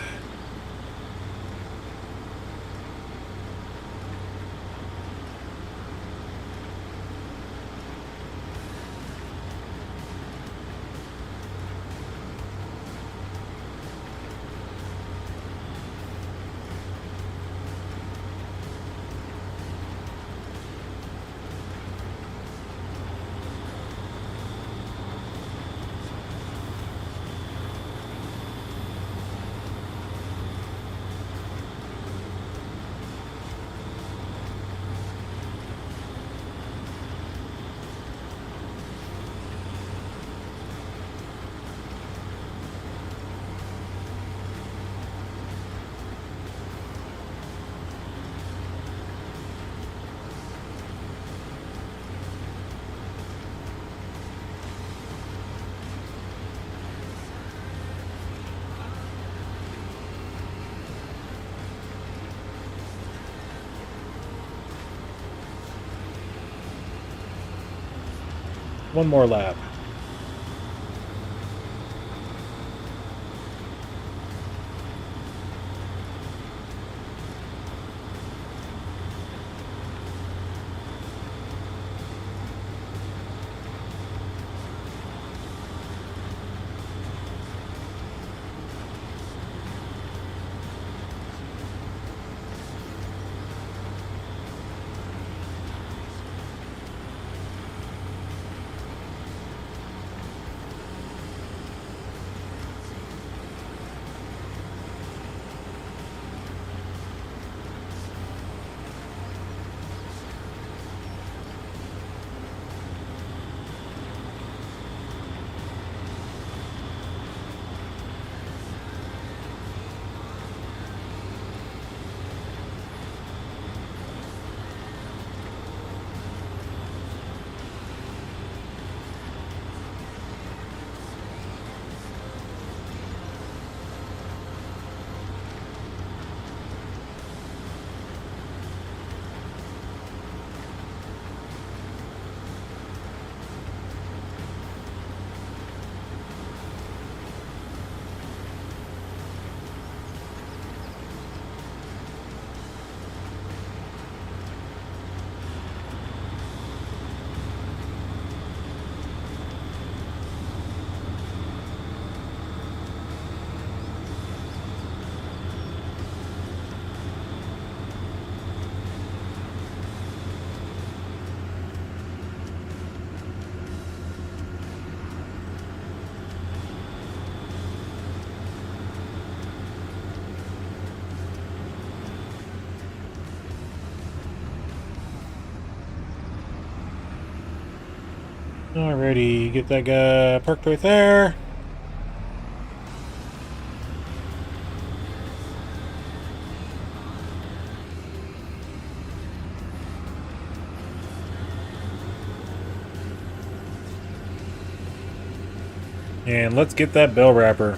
One more lap. Alrighty, get that guy parked right there. And let's get that bell wrapper.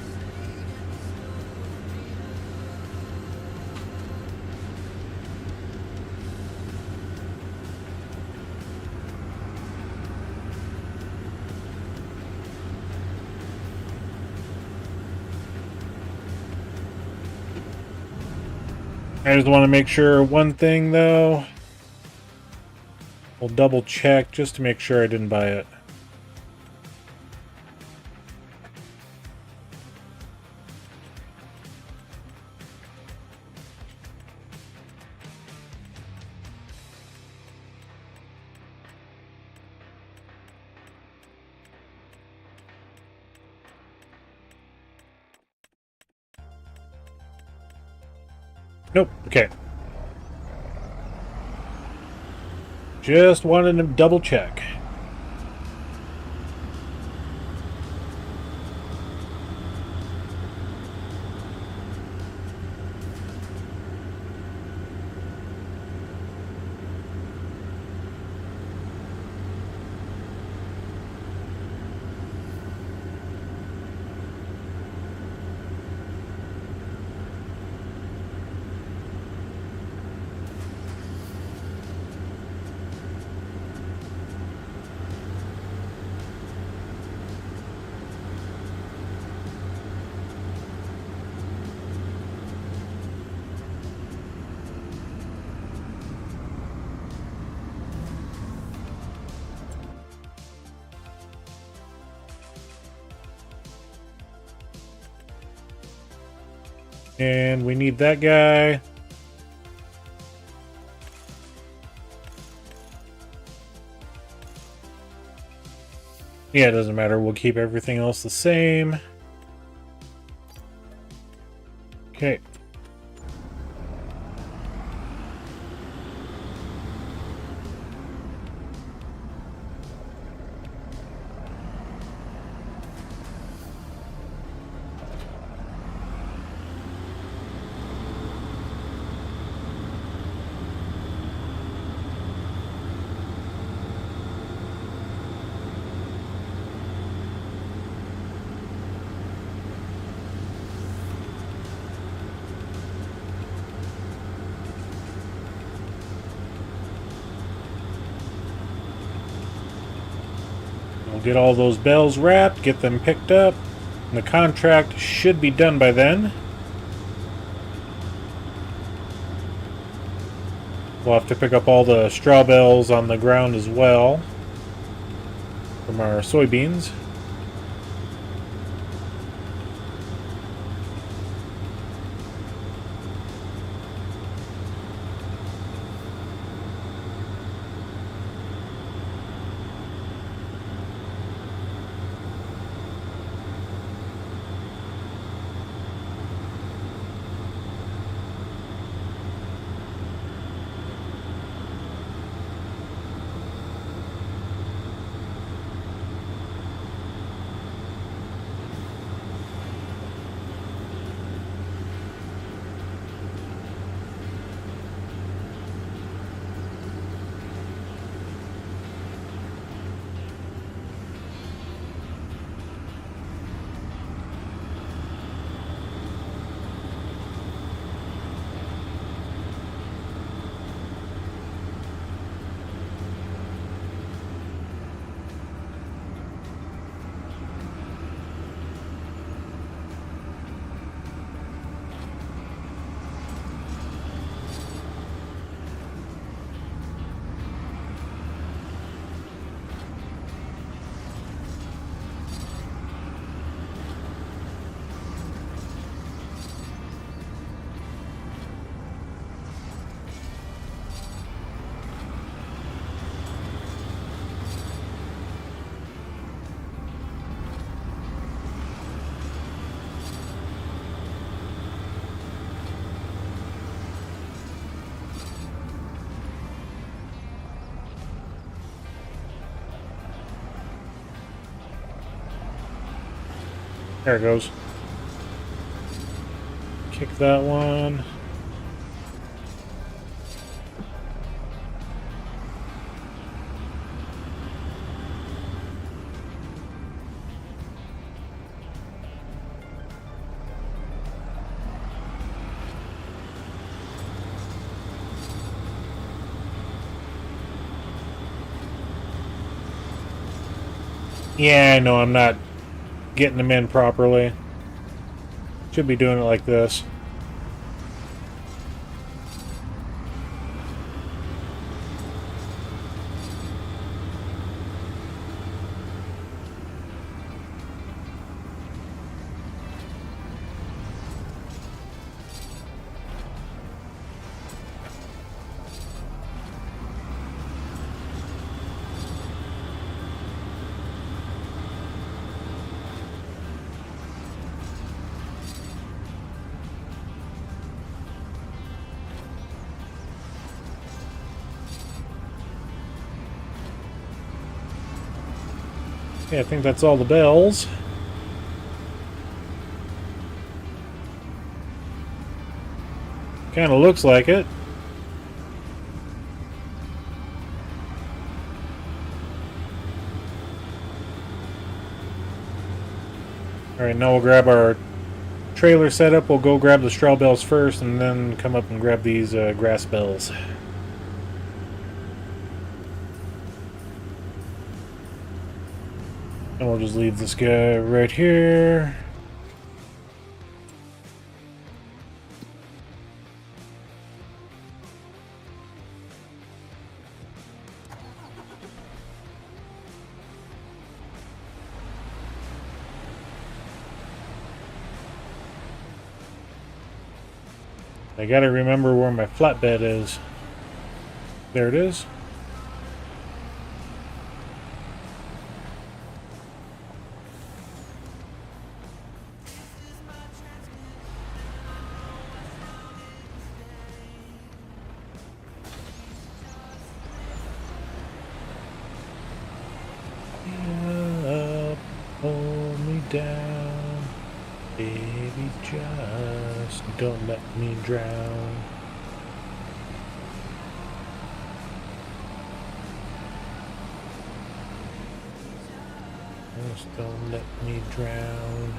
I just want to make sure one thing though. We'll double check just to make sure I didn't buy it. Nope. Okay. Just wanted to double check. And we need that guy. Yeah, it doesn't matter. We'll keep everything else the same. Okay. get all those bales wrapped, get them picked up, and the contract should be done by then. We'll have to pick up all the straw bales on the ground as well from our soybeans. There it goes. Kick that one. Yeah, I know I'm not getting them in properly. Should be doing it like this. Okay, I think that's all the bells. Kind of looks like it. Alright, now we'll grab our trailer setup. We'll go grab the straw bales first and then come up and grab these grass bells. And we'll just leave this guy right here. I gotta remember where my flatbed is. There it is. Hold me down, baby, just don't let me drown. Just don't let me drown.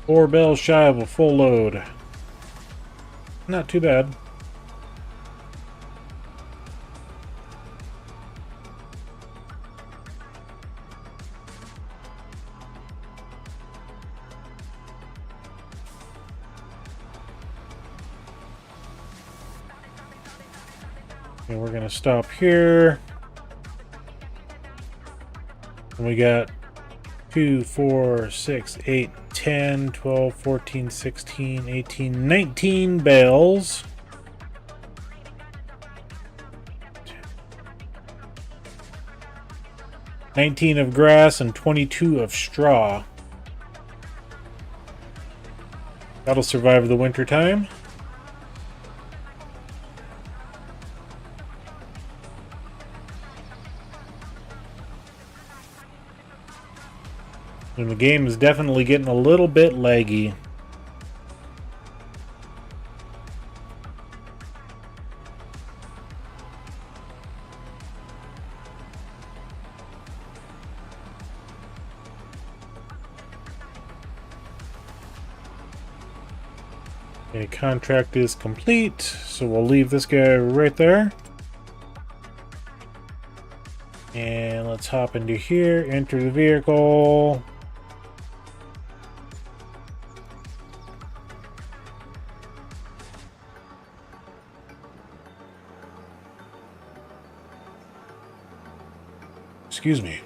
4 bales shy of a full load. Not too bad. Okay, we're gonna stop here. And we got 2, 4, 6, 8, 10, 12, 14, 16, 18, 19 bales. $19 of grass and $22 of straw. That'll survive the winter time. And the game is definitely getting a little bit laggy. Okay, contract is complete, so we'll leave this guy right there. And let's hop into here, enter the vehicle. Excuse me.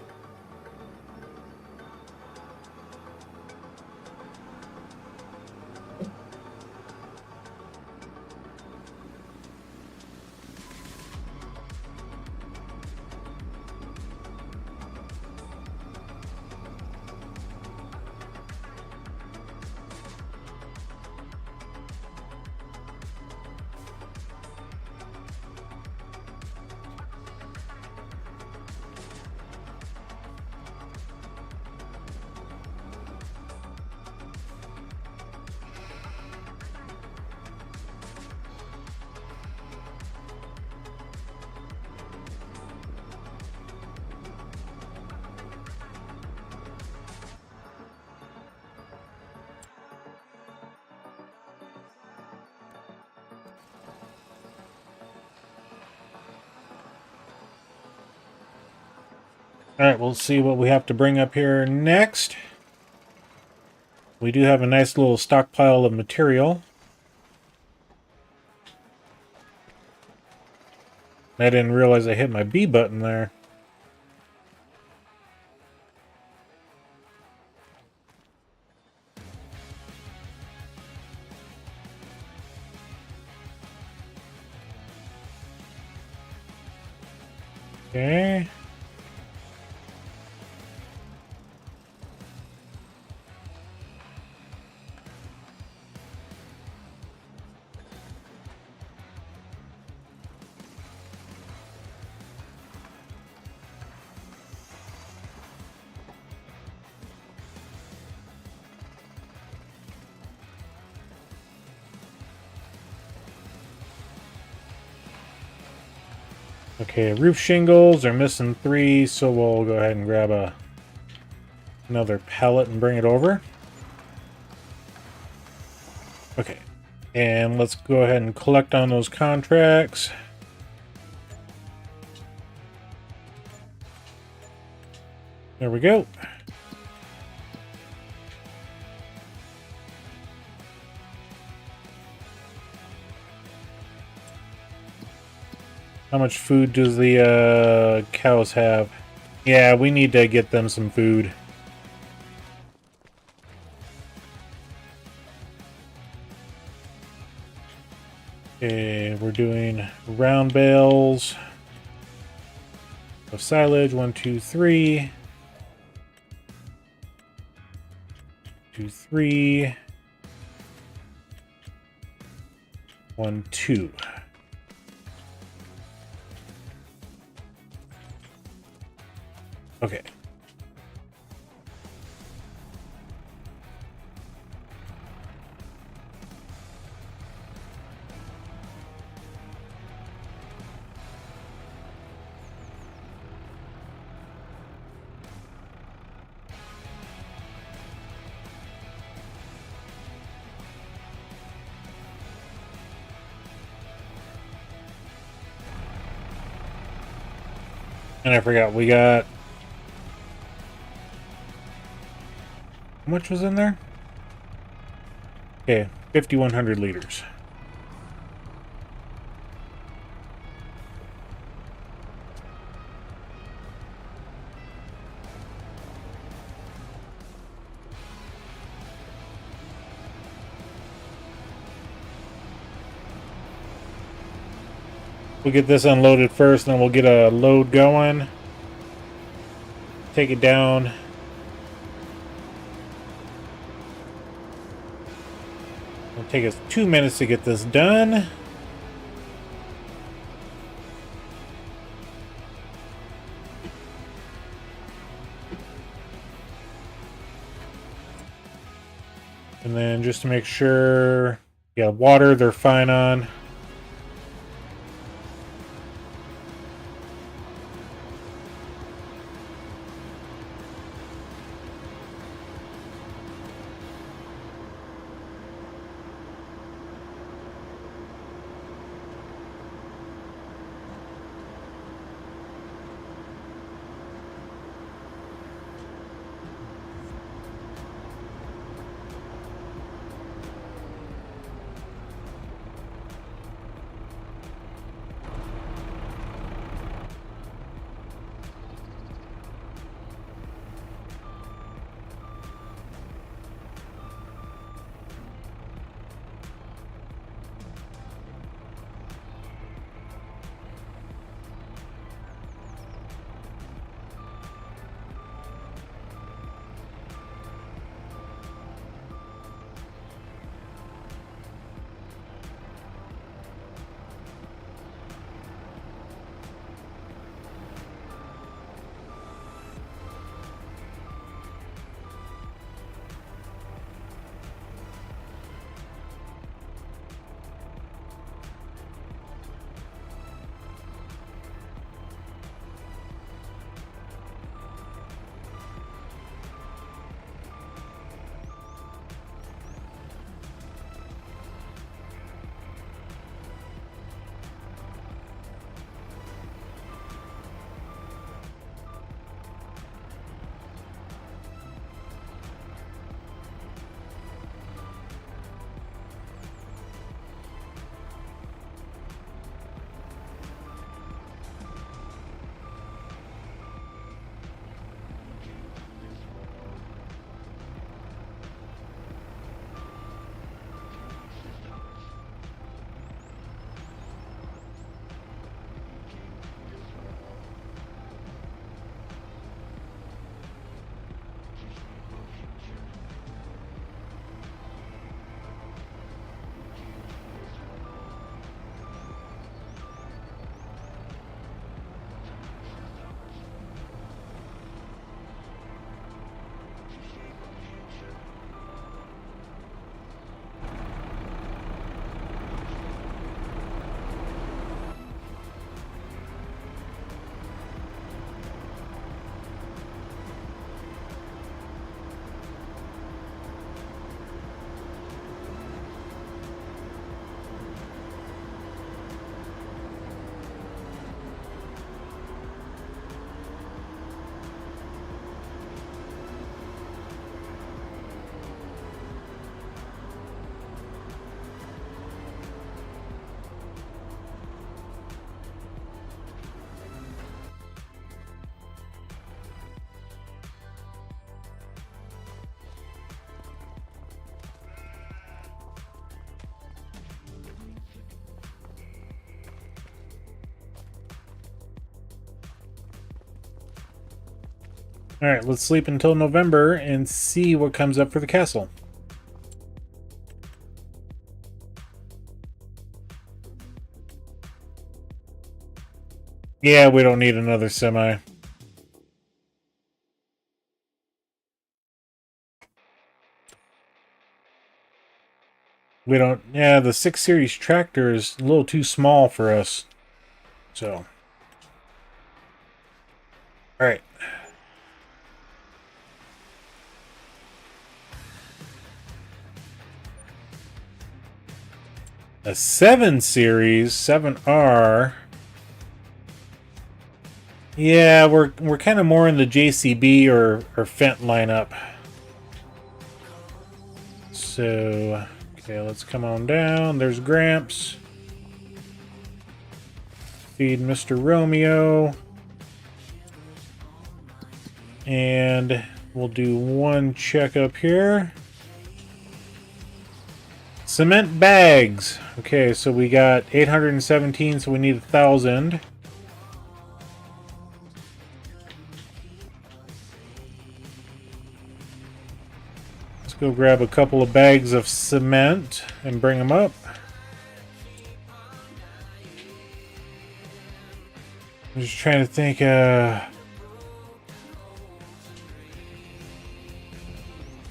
Alright, we'll see what we have to bring up here next. We do have a nice little stockpile of material. I didn't realize I hit my B button there. Okay. Okay, roof shingles are missing 3, so we'll go ahead and grab another pallet and bring it over. Okay, and let's go ahead and collect on those contracts. There we go. How much food does the cows have? Yeah, we need to get them some food. Okay, we're doing round bales of silage. 1, 2, 3. 2, 3. 1, 2. Okay. And I forgot, we got... How much was in there? Okay, 5,100 liters. We'll get this unloaded first, then we'll get a load going. Take it down. It'll take us 2 minutes to get this done. And then just to make sure, yeah, water they're fine on. Alright, let's sleep until November and see what comes up for the castle. Yeah, we don't need another semi. We don't... Yeah, the 6 Series tractor is a little too small for us. So... Alright. A 7 Series, 7R... Yeah, we're kind of more in the JCB or Fent lineup. So, okay, let's come on down. There's Gramps. Feed Mr. Romeo. And we'll do one check up here. Cement bags. Okay, so we got 817, so we need 1,000. Let's go grab a couple of bags of cement and bring them up. I'm just trying to think, yeah,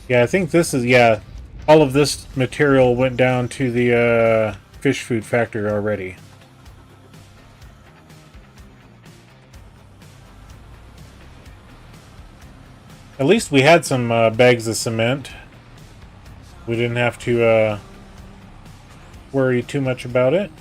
I think this is, yeah, all of this material went down to the fish food factory already. At least we had some bags of cement. We didn't have to worry too much about it.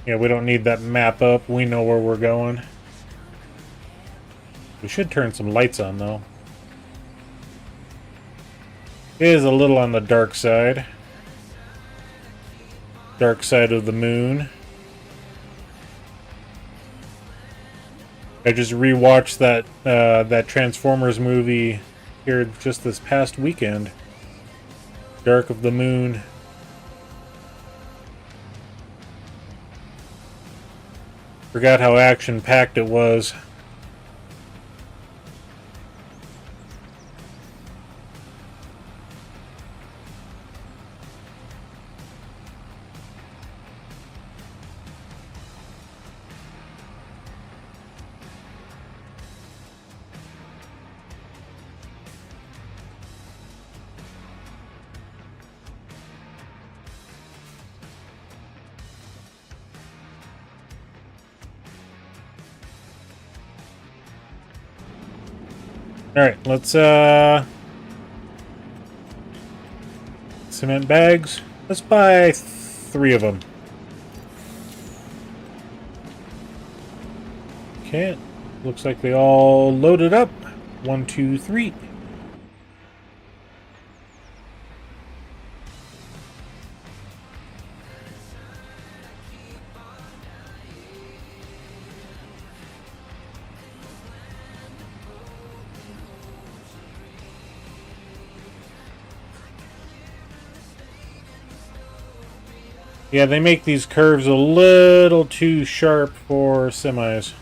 Yeah, we don't need that map up. We know where we're going. We should turn some lights on, though. It is a little on the dark side. Dark side of the moon. I just rewatched that Transformers movie here just this past weekend. Dark of the Moon. Forgot how action-packed it was. Alright, let's cement bags. Let's buy 3 of them. Okay, looks like they all loaded up. 1, 2, 3. Yeah, they make these curves a little too sharp for semis.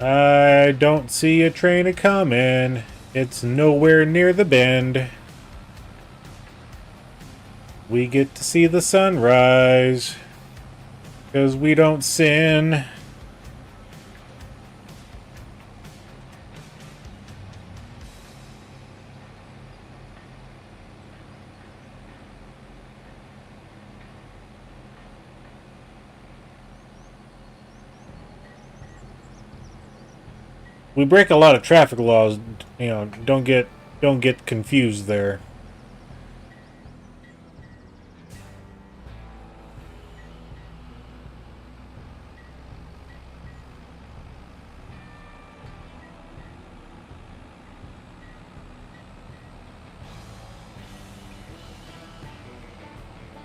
I don't see a train a-comin'. It's nowhere near the bend. We get to see the sunrise. 'Cause we don't sin. We break a lot of traffic laws, you know, don't get confused there.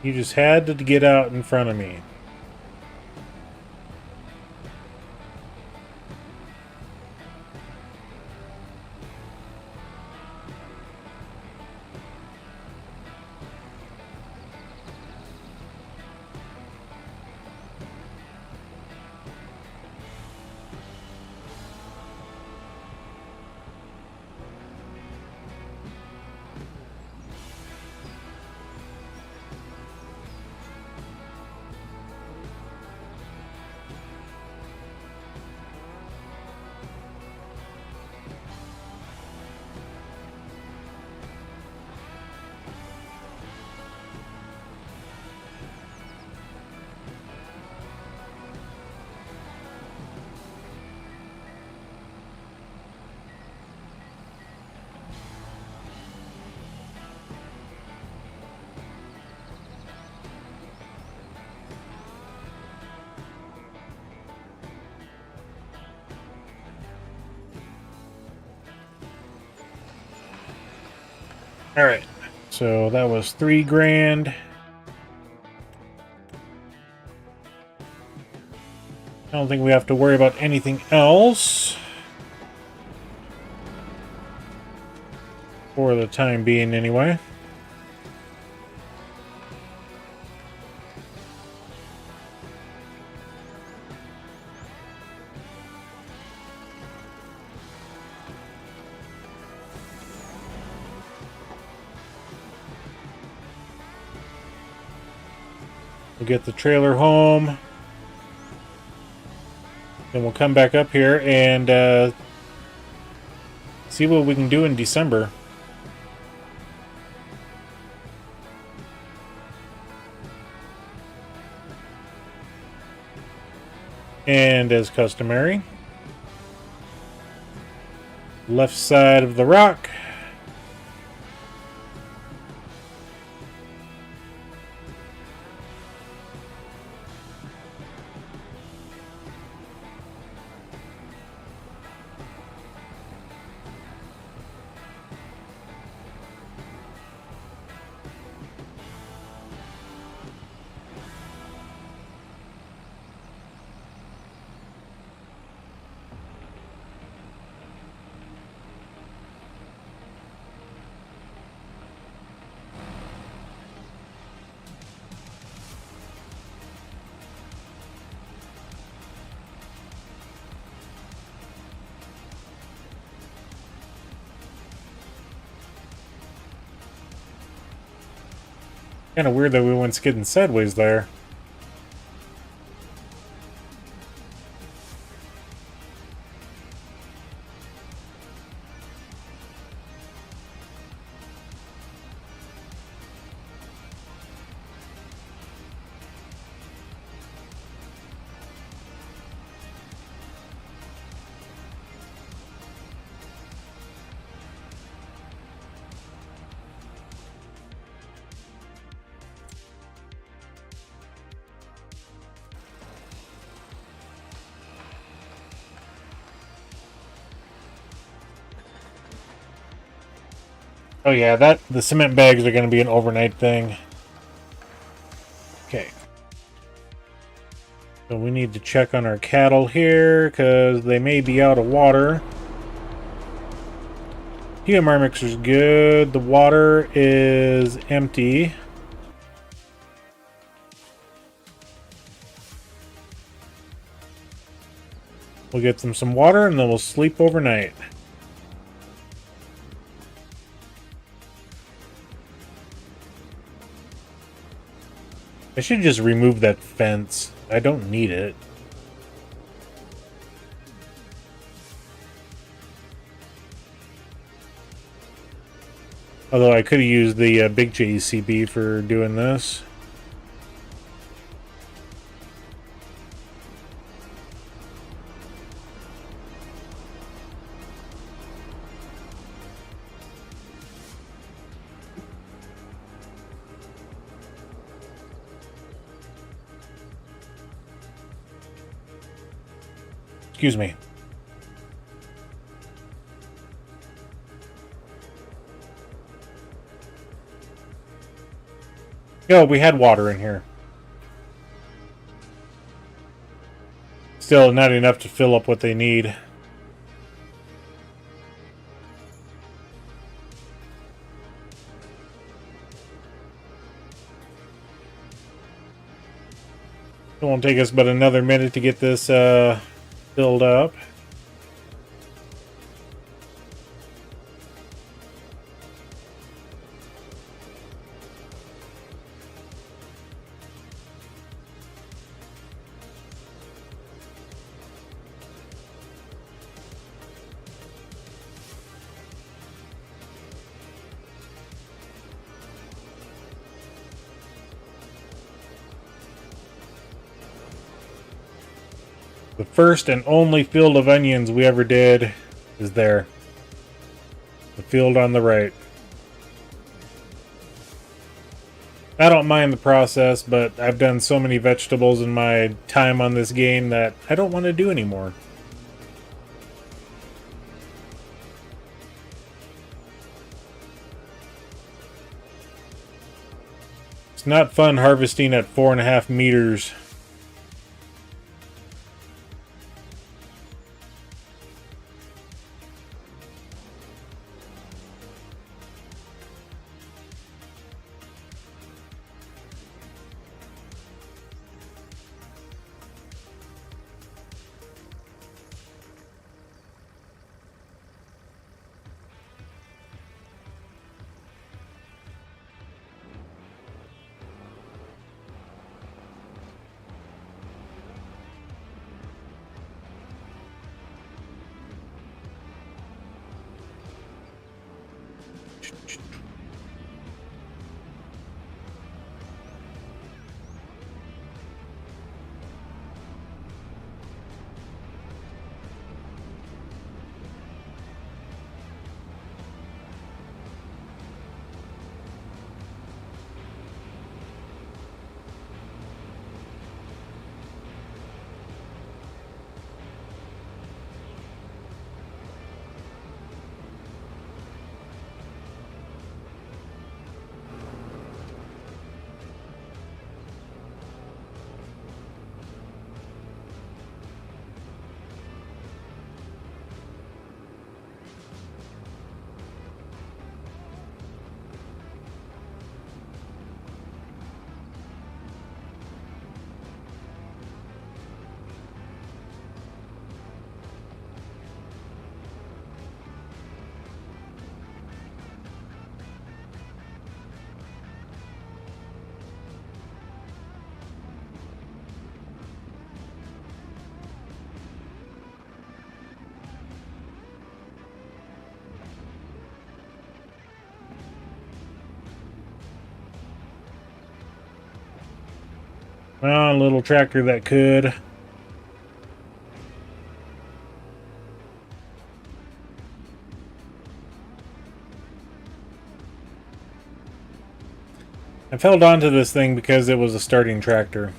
You just had to get out in front of me. All right. So that was $3 grand. I don't think we have to worry about anything else for the time being, anyway. We'll get the trailer home. Then we'll come back up here and see what we can do in December. And as customary, left side of the rock. Kind of weird that we went skidding sideways there. Oh yeah, the cement bags are going to be an overnight thing. Okay. So we need to check on our cattle here, because they may be out of water. PMR mixer's good. The water is empty. We'll get them some water, and then we'll sleep overnight. I should just remove that fence. I don't need it. Although I could have used the big JCB for doing this. Excuse me. Yo, we had water in here. Still not enough to fill up what they need. It won't take us but another minute to get this filled up. The first and only field of onions we ever did is there. The field on the right. I don't mind the process, but I've done so many vegetables in my time on this game that I don't want to do anymore. not fun harvesting at 4.5 meters. Ah, little tractor that could. I've held on to this thing because it was a starting tractor.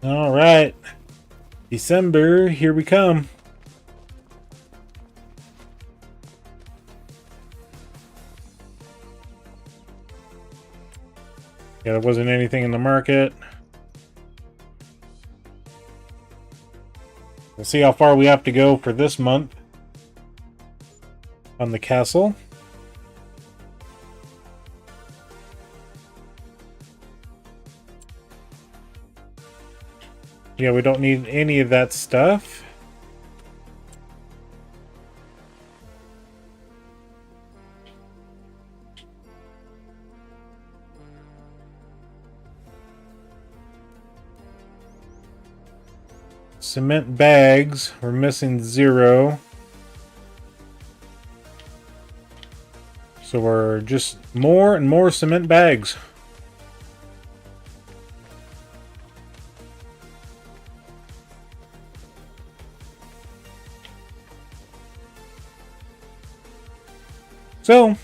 All right, December, here we come. Yeah, there wasn't anything in the market. We'll see how far we have to go for this month on the castle. Yeah, we don't need any of that stuff. Cement bags, we're missing 0. So we're just more and more cement bags. So,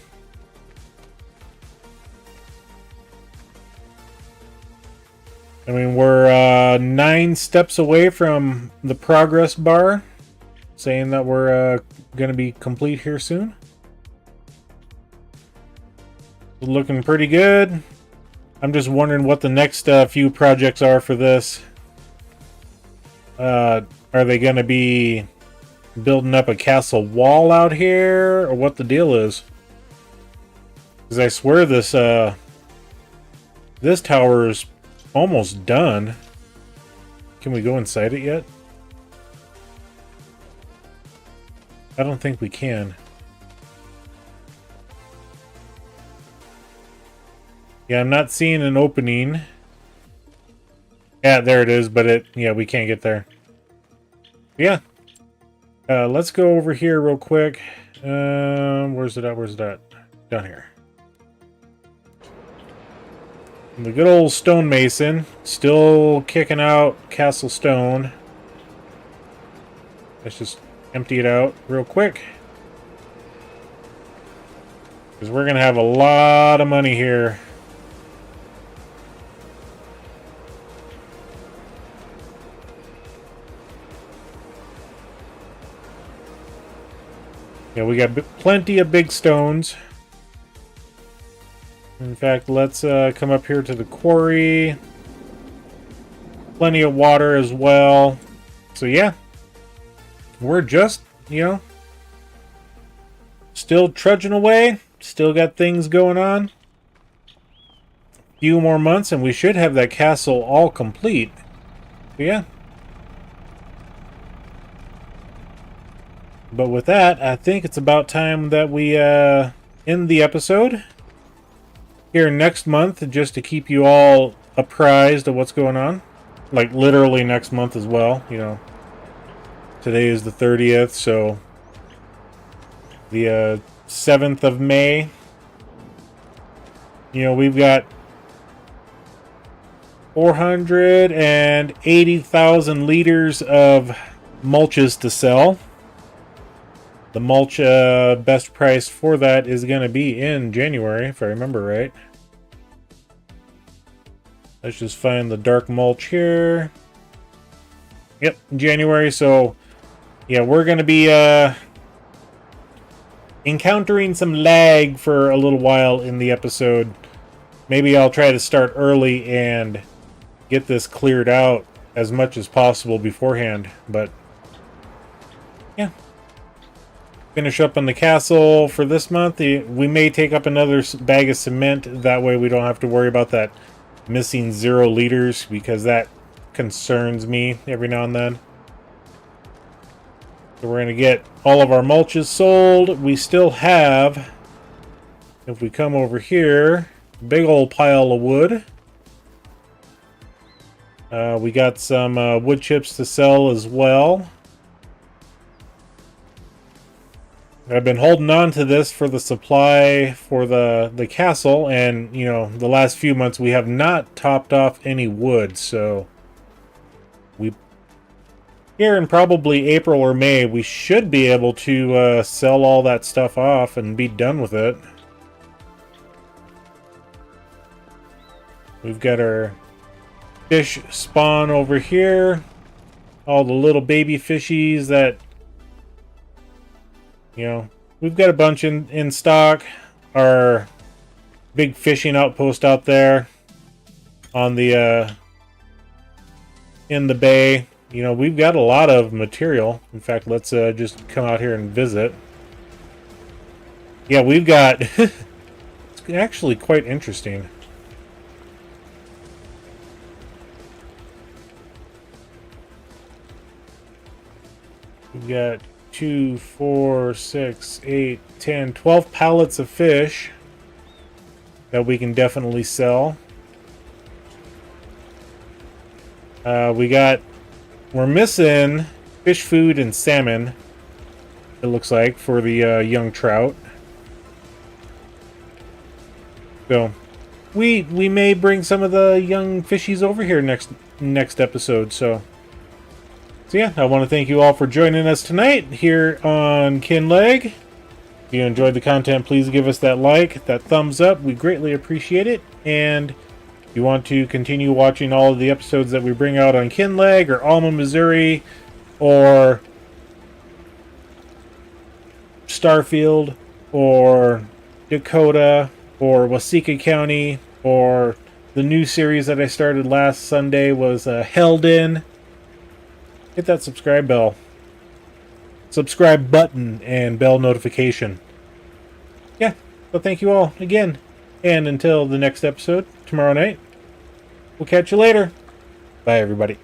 I mean, we're 9 steps away from the progress bar, saying that we're going to be complete here soon. Looking pretty good. I'm just wondering what the next few projects are for this. Are they going to be building up a castle wall out here, or what the deal is? Because I swear this This tower is almost done. Can we go inside it yet? I don't think we can. Yeah, I'm not seeing an opening. Yeah, there it is, but yeah, we can't get there. Yeah. Let's go over here real quick. Where's it at? Where's it at? Down here. And the good old stonemason, still kicking out castle stone. Let's just empty it out real quick. Because we're going to have a lot of money here. Yeah, we got plenty of big stones. In fact, let's come up here to the quarry. Plenty of water as well. So yeah, we're just, you know, still trudging away. Still got things going on. Few more months and we should have that castle all complete. So yeah. But with that, I think it's about time that we end the episode here next month, just to keep you all apprised of what's going on. Like literally next month as well, you know. Today is the 30th, so the 7th of May. You know, we've got 480,000 liters of mulches to sell. The mulch best price for that is going to be in January, if I remember right. Let's just find the dark mulch here. Yep, January. So, yeah, we're going to be encountering some lag for a little while in the episode. Maybe I'll try to start early and get this cleared out as much as possible beforehand. But, yeah. Finish up on the castle for this month. We may take up another bag of cement. That way we don't have to worry about that missing 0 liters, because that concerns me every now and then. So we're going to get all of our mulches sold. We still have, if we come over here, a big old pile of wood. We got some wood chips to sell as well. I've been holding on to this for the supply for the castle, and you know, the last few months we have not topped off any wood, so we here in probably April or May we should be able to sell all that stuff off and be done with it. We've got our fish spawn over here, all the little baby fishies that, you know, we've got a bunch in stock. Our big fishing outpost out there on the in the bay. You know, we've got a lot of material. In fact, let's just come out here and visit. Yeah, we've got it's actually quite interesting. We've got 2, 4, 6, 8, 10, 12 pallets of fish that we can definitely sell. We're missing fish food and salmon, it looks like, for the young trout. So we may bring some of the young fishies over here next episode. So yeah, I want to thank you all for joining us tonight here on Kinlaig. If you enjoyed the content, please give us that like, that thumbs up. We greatly appreciate it. And if you want to continue watching all of the episodes that we bring out on Kinlaig or Alma, Missouri, or Starfield, or Dakota, or Waseca County, or the new series that I started last Sunday was Held In. Hit that subscribe button and bell notification. Yeah, so thank you all again. And until the next episode, tomorrow night, We'll catch you later. Bye, everybody.